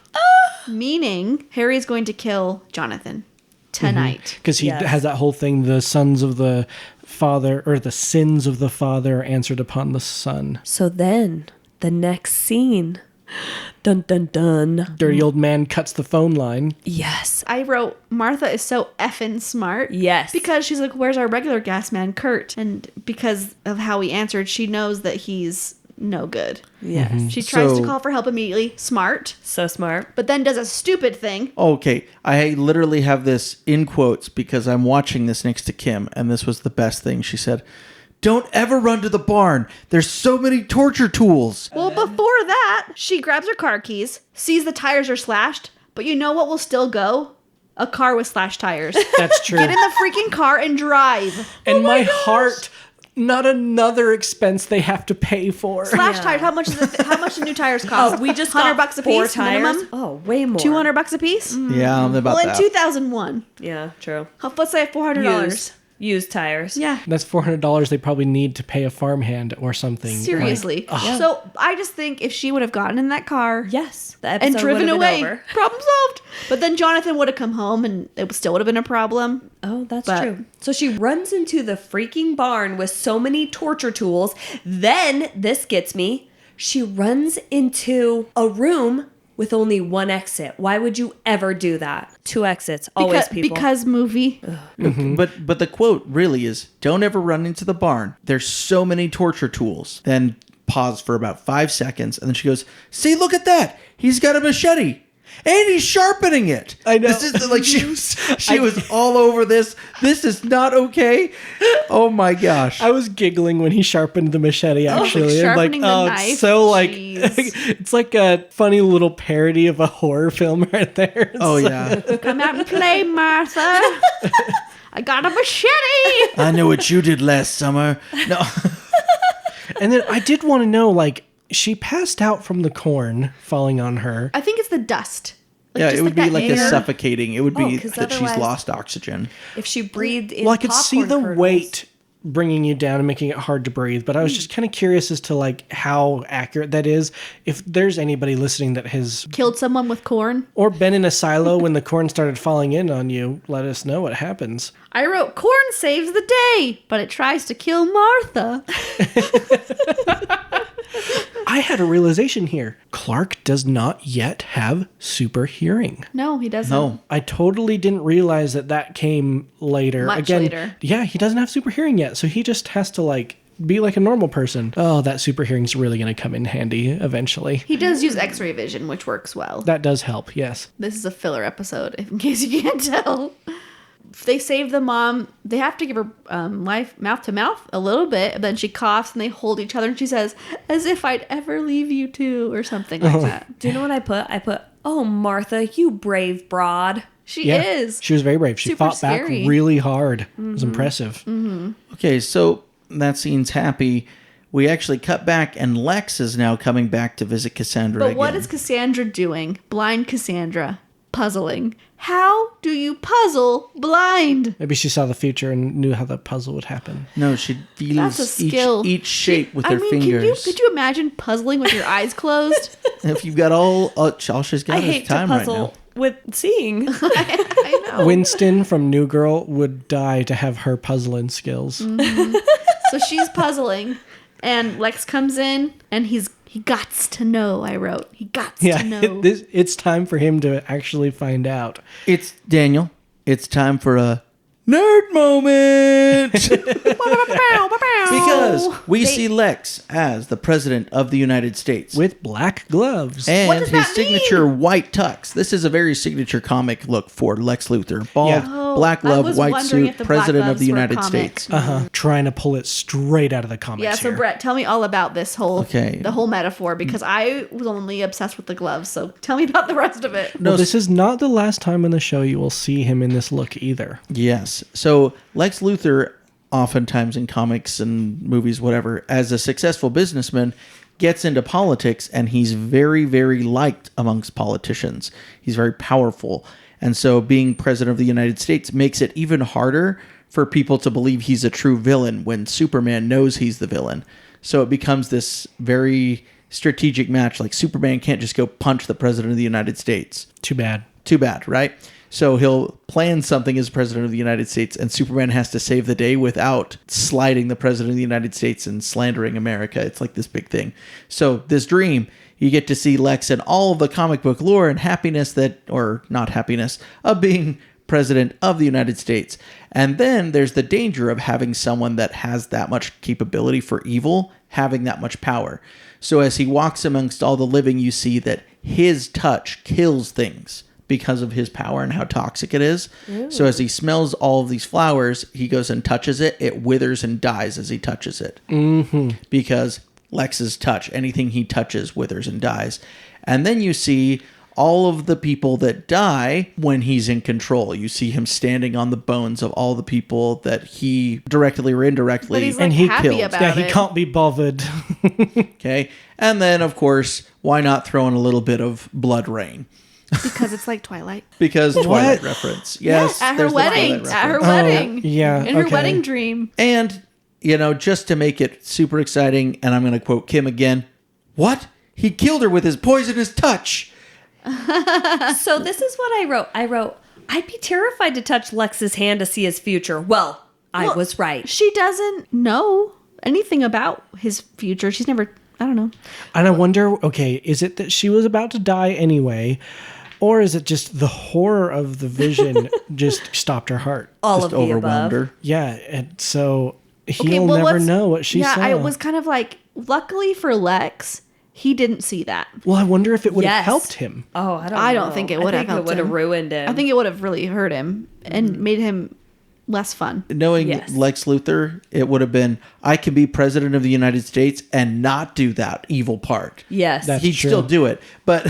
Speaker 3: meaning Harry's going to kill Jonathan tonight.
Speaker 1: Because he
Speaker 4: Yes.
Speaker 1: has that whole thing, the sons of the father, or the sins of the father answered upon the son.
Speaker 4: So then, the next scene. Dun dun dun.
Speaker 1: Dirty old man cuts the phone line.
Speaker 4: Yes.
Speaker 3: I wrote, Martha is so effing smart.
Speaker 4: Yes.
Speaker 3: Because she's like, where's our regular gas man, Kurt? And because of how he answered, she knows that he's no good.
Speaker 4: Yes.
Speaker 3: She tries
Speaker 2: So-
Speaker 3: to call for help immediately. Smart.
Speaker 4: So smart.
Speaker 3: But then does a stupid thing.
Speaker 2: Okay, I literally have this in quotes because I'm watching this next to Kim, and this was the best thing she said. Don't ever run to the barn. There's so many torture tools.
Speaker 3: Well, before that, she grabs her car keys, sees the tires are slashed, but you know what will still go? A car with slashed tires.
Speaker 1: That's true.
Speaker 3: Get in the freaking car and drive.
Speaker 1: And my heart, not another expense they have to pay for.
Speaker 3: Slash tires. How much do new tires cost?
Speaker 4: We just
Speaker 3: $100
Speaker 4: got
Speaker 3: a
Speaker 4: 4
Speaker 3: piece
Speaker 4: tires.
Speaker 3: minimum.
Speaker 4: Oh, way more.
Speaker 3: $200 a piece.
Speaker 2: Yeah, I'm about
Speaker 3: Well, in
Speaker 2: that.
Speaker 3: 2001,
Speaker 4: Yeah, true.
Speaker 3: let's say $400.
Speaker 4: Used tires.
Speaker 3: Yeah.
Speaker 1: That's $400 they probably need to pay a farmhand or something.
Speaker 3: Seriously. So I just think if she would have gotten in that car
Speaker 4: Yes. The
Speaker 3: and
Speaker 4: episode
Speaker 3: driven
Speaker 4: would have
Speaker 3: away,
Speaker 4: been over.
Speaker 3: problem solved. But then Jonathan would have come home and it still would have been a problem.
Speaker 4: Oh, that's
Speaker 3: But-
Speaker 4: true. So she runs into the freaking barn with so many torture tools. Then, this gets me, she runs into a room with only one exit. Why would you ever do that? 2 exits. Always, people.
Speaker 3: Because movie.
Speaker 2: But the quote really is, don't ever run into the barn. There's so many torture tools. Then pause for about 5 seconds, and then she goes, see, look at that. He's got a machete. And he's sharpening it.
Speaker 1: I know.
Speaker 2: This is like she was all over this. This is not okay. Oh my gosh.
Speaker 1: I was giggling when he sharpened the machete, actually. And
Speaker 3: sharpening the
Speaker 1: oh,
Speaker 3: knife?
Speaker 1: it's so like,
Speaker 3: Jeez.
Speaker 1: it's like a funny little parody of a horror film right there. It's
Speaker 2: Oh
Speaker 1: like-
Speaker 2: yeah.
Speaker 3: Come out and play, Martha. I got a machete.
Speaker 2: I know what you did last summer. No.
Speaker 1: And then I did want to know, like, she passed out from the corn falling on her.
Speaker 3: I think it's the dust.
Speaker 2: Yeah,
Speaker 3: just
Speaker 2: it would be like a
Speaker 3: air.
Speaker 2: suffocating. It would be
Speaker 4: 'cause
Speaker 2: that she's
Speaker 4: otherwise-
Speaker 2: lost oxygen.
Speaker 4: If she breathed in
Speaker 1: Well, I could see
Speaker 4: popcorn
Speaker 1: the
Speaker 4: kernels.
Speaker 1: weight bringing you down and making it hard to breathe, but I was just kind of curious as to like how accurate that is. If there's anybody listening that has
Speaker 3: Killed someone with corn.
Speaker 1: or been in a silo when the corn started falling in on you, let us know what happens.
Speaker 3: I wrote, corn saves the day, but it tries to kill Martha.
Speaker 1: I had a realization here. Clark does not yet have super hearing.
Speaker 3: No, he doesn't.
Speaker 2: No.
Speaker 1: I totally didn't realize that came later.
Speaker 3: Much later.
Speaker 1: Yeah, he doesn't have super hearing yet, so he just has to like be like a normal person. Oh, that super hearing's really going to come in handy eventually.
Speaker 3: He does use x-ray vision, which works well.
Speaker 1: That does help, yes.
Speaker 3: This is a filler episode, in case you can't tell. If they save the mom, they have to give her life mouth to mouth a little bit. And then she coughs and they hold each other and she says, as if I'd ever leave you too, or something like that.
Speaker 4: Do you know what I put? I put, oh, Martha, you brave broad.
Speaker 3: She
Speaker 1: Yeah,
Speaker 3: is.
Speaker 1: she was very brave. She
Speaker 3: Super
Speaker 1: fought back
Speaker 3: scary.
Speaker 1: really hard. It was impressive.
Speaker 2: Okay, so that scene's happy. We actually cut back, and Lex is now coming back to visit Cassandra
Speaker 3: But
Speaker 2: again.
Speaker 3: what is Cassandra doing? Blind Cassandra. Puzzling. How do you puzzle blind?
Speaker 1: Maybe she saw the future and knew how the puzzle would happen.
Speaker 2: No, she
Speaker 3: That's a
Speaker 2: feels
Speaker 3: skill.
Speaker 2: each shape with her
Speaker 3: Could
Speaker 2: fingers.
Speaker 3: you imagine puzzling with your eyes closed?
Speaker 2: If you've got all she's got
Speaker 4: I
Speaker 2: is
Speaker 4: hate to
Speaker 2: time right
Speaker 4: puzzle
Speaker 2: now.
Speaker 4: with seeing.
Speaker 3: I know.
Speaker 1: Winston from New Girl would die to have her puzzling skills.
Speaker 3: So she's puzzling, and Lex comes in, and he gots to know. I wrote, he gots
Speaker 1: Yeah,
Speaker 3: to know.
Speaker 1: it's time for him to actually find out.
Speaker 2: It's Daniel. It's time for a nerd moment. Because we see Lex as the president of the United States.
Speaker 1: With black gloves.
Speaker 3: What
Speaker 2: And
Speaker 3: does
Speaker 2: his
Speaker 3: that mean?
Speaker 2: signature white tux. This is a very signature comic look for Lex Luthor. Bald,
Speaker 1: Yeah.
Speaker 3: Oh,
Speaker 2: black
Speaker 3: I
Speaker 2: glove,
Speaker 3: was
Speaker 2: white
Speaker 3: wondering
Speaker 2: suit,
Speaker 3: if the black
Speaker 2: president of
Speaker 3: gloves
Speaker 2: the
Speaker 3: were
Speaker 2: United
Speaker 3: comic.
Speaker 2: States.
Speaker 1: Trying to pull it straight out of the comics
Speaker 3: Yeah, so
Speaker 1: here.
Speaker 3: Brett, tell me all about this whole
Speaker 2: Okay.
Speaker 3: the whole metaphor, because I was only obsessed with the gloves. So tell me about the rest of it.
Speaker 1: Well, this is not the last time in the show you will see him in this look either.
Speaker 2: Yes. So Lex Luthor, oftentimes in comics and movies, whatever, as a successful businessman, gets into politics, and he's very, very liked amongst politicians. He's very powerful. And so being president of the United States makes it even harder for people to believe he's a true villain when Superman knows he's the villain. So it becomes this very strategic match. Like Superman can't just go punch the president of the United States.
Speaker 1: Too bad.
Speaker 2: Too bad, right? So he'll plan something as president of the United States, and Superman has to save the day without sliding the president of the United States and slandering America. It's like this big thing. So this dream, you get to see Lex and all of the comic book lore and happiness that, or not happiness, of being president of the United States. And then there's the danger of having someone that has that much capability for evil, having that much power. So as he walks amongst all the living, you see that his touch kills things because of his power and how toxic it is. So as he smells all of these flowers, he goes and touches it. It withers and dies as he touches it. Because Lex's touch, anything he touches withers and dies. And then you see all of the people that die when he's in control. You see him standing on the bones of all the people that he directly or indirectly
Speaker 3: But he's
Speaker 1: And
Speaker 3: like
Speaker 1: he
Speaker 3: happy
Speaker 2: kills.
Speaker 3: about
Speaker 1: Yeah, he
Speaker 3: it.
Speaker 1: can't be bothered.
Speaker 2: Okay. And then, of course, why not throw in a little bit of blood rain?
Speaker 3: because it's like Twilight.
Speaker 2: Because Twilight reference. Yes.
Speaker 3: at her
Speaker 2: there's the
Speaker 3: wedding.
Speaker 2: Twilight
Speaker 3: At her
Speaker 2: reference.
Speaker 3: wedding.
Speaker 1: yeah,
Speaker 3: In her
Speaker 1: okay.
Speaker 3: wedding dream.
Speaker 2: And, you know, just to make it super exciting, and I'm going to quote Kim again. What? He killed her with his poisonous touch.
Speaker 4: So this is what I wrote. I wrote, I'd be terrified to touch Lex's hand to see his future. Well, I
Speaker 3: Well,
Speaker 4: was right.
Speaker 3: She doesn't know anything about his future. She's never, I don't know.
Speaker 1: And I wonder, okay, is it that she was about to die anyway? Or is it just the horror of the vision just stopped her heart?
Speaker 4: All
Speaker 2: Just
Speaker 4: of the
Speaker 2: overwhelmed
Speaker 4: above.
Speaker 2: her.
Speaker 1: Yeah, and so
Speaker 3: Okay,
Speaker 1: he'll
Speaker 3: well,
Speaker 1: never
Speaker 3: let's-
Speaker 1: know what she saw.
Speaker 3: Yeah, I was kind of like, luckily for Lex, he didn't see that.
Speaker 1: Well, I wonder if it would have
Speaker 4: Yes.
Speaker 1: helped him.
Speaker 4: Oh, I don't
Speaker 3: I
Speaker 4: know.
Speaker 3: don't think it would
Speaker 4: I
Speaker 3: have
Speaker 4: think it
Speaker 3: helped
Speaker 4: would have
Speaker 3: him.
Speaker 4: ruined him.
Speaker 3: I think it would have really hurt him and made him less fun.
Speaker 2: Knowing
Speaker 4: Yes.
Speaker 2: Lex Luthor, it would have been, I can be president of the United States and not do that evil part.
Speaker 4: Yes.
Speaker 1: That's
Speaker 2: He'd
Speaker 1: true.
Speaker 2: still do it. But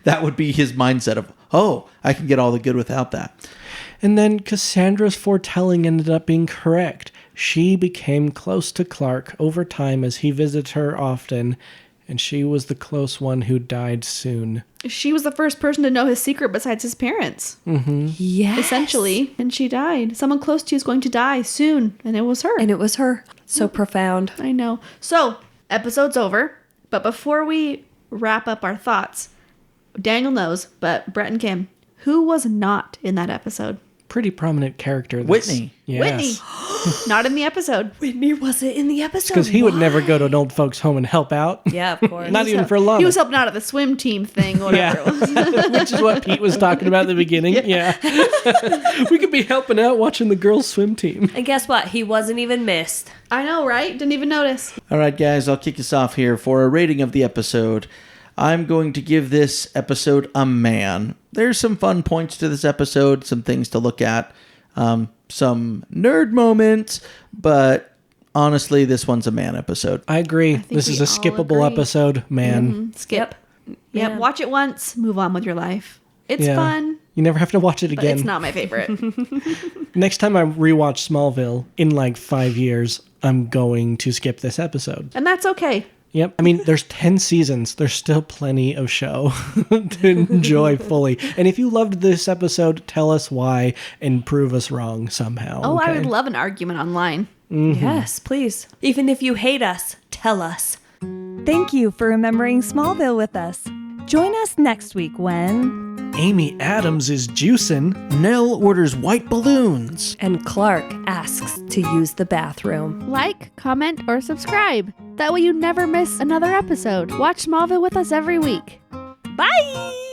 Speaker 2: that would be his mindset of, oh, I can get all the good without that.
Speaker 1: And then Cassandra's foretelling ended up being correct. She became close to Clark over time as he visited her often, And she was the close one who died soon.
Speaker 3: She was the first person to know his secret besides his parents.
Speaker 4: Yes.
Speaker 3: Essentially. And she died. Someone close to you is going to die soon. And it was her.
Speaker 4: And it was her. So profound.
Speaker 3: I know. So, episode's over. But before we wrap up our thoughts, Daniel knows, but Brett and Kim, who was not in that episode?
Speaker 1: Pretty prominent character.
Speaker 2: Whitney.
Speaker 1: Yes.
Speaker 3: Whitney. Not in the episode.
Speaker 4: Whitney wasn't in the episode.
Speaker 1: Because he would never go to an old folks' home and help out.
Speaker 4: Yeah, of course.
Speaker 1: Not even for Lana.
Speaker 3: He was helping out at the swim team thing, whatever it was.
Speaker 1: Which is what Pete was talking about at the beginning. Yeah. We could be helping out watching the girls' swim team.
Speaker 4: And guess what? He wasn't even missed.
Speaker 3: I know, right? Didn't even notice.
Speaker 2: All right, guys, I'll kick us off here for a rating of the episode. I'm going to give this episode a man. There's some fun points to this episode, some things to look at, some nerd moments, but honestly, this one's a man episode.
Speaker 1: I agree. This
Speaker 3: we
Speaker 1: is a
Speaker 3: all
Speaker 1: skippable
Speaker 3: agree.
Speaker 1: episode, man.
Speaker 3: Skip. Yep.
Speaker 4: Yeah.
Speaker 3: Watch it once, move on with your life. It's
Speaker 1: Yeah.
Speaker 3: fun,
Speaker 1: You never have to watch it
Speaker 3: but
Speaker 1: again.
Speaker 3: it's not my favorite.
Speaker 1: Next time I rewatch Smallville in like 5 years, I'm going to skip this episode.
Speaker 3: And that's okay.
Speaker 1: Yep. I mean, there's 10 seasons. There's still plenty of show to enjoy fully. And if you loved this episode, tell us why and prove us wrong somehow.
Speaker 3: Oh, I
Speaker 1: okay?
Speaker 3: would love an argument online.
Speaker 4: Yes, please. Even if you hate us, tell us.
Speaker 6: Thank you for remembering Smallville with us. Join us next week when
Speaker 1: Amy Adams is juicing.
Speaker 2: Nell orders white balloons.
Speaker 4: And Clark asks to use the bathroom.
Speaker 3: Like, comment, or subscribe. That way you never miss another episode. Watch Smallville with us every week.
Speaker 6: bye!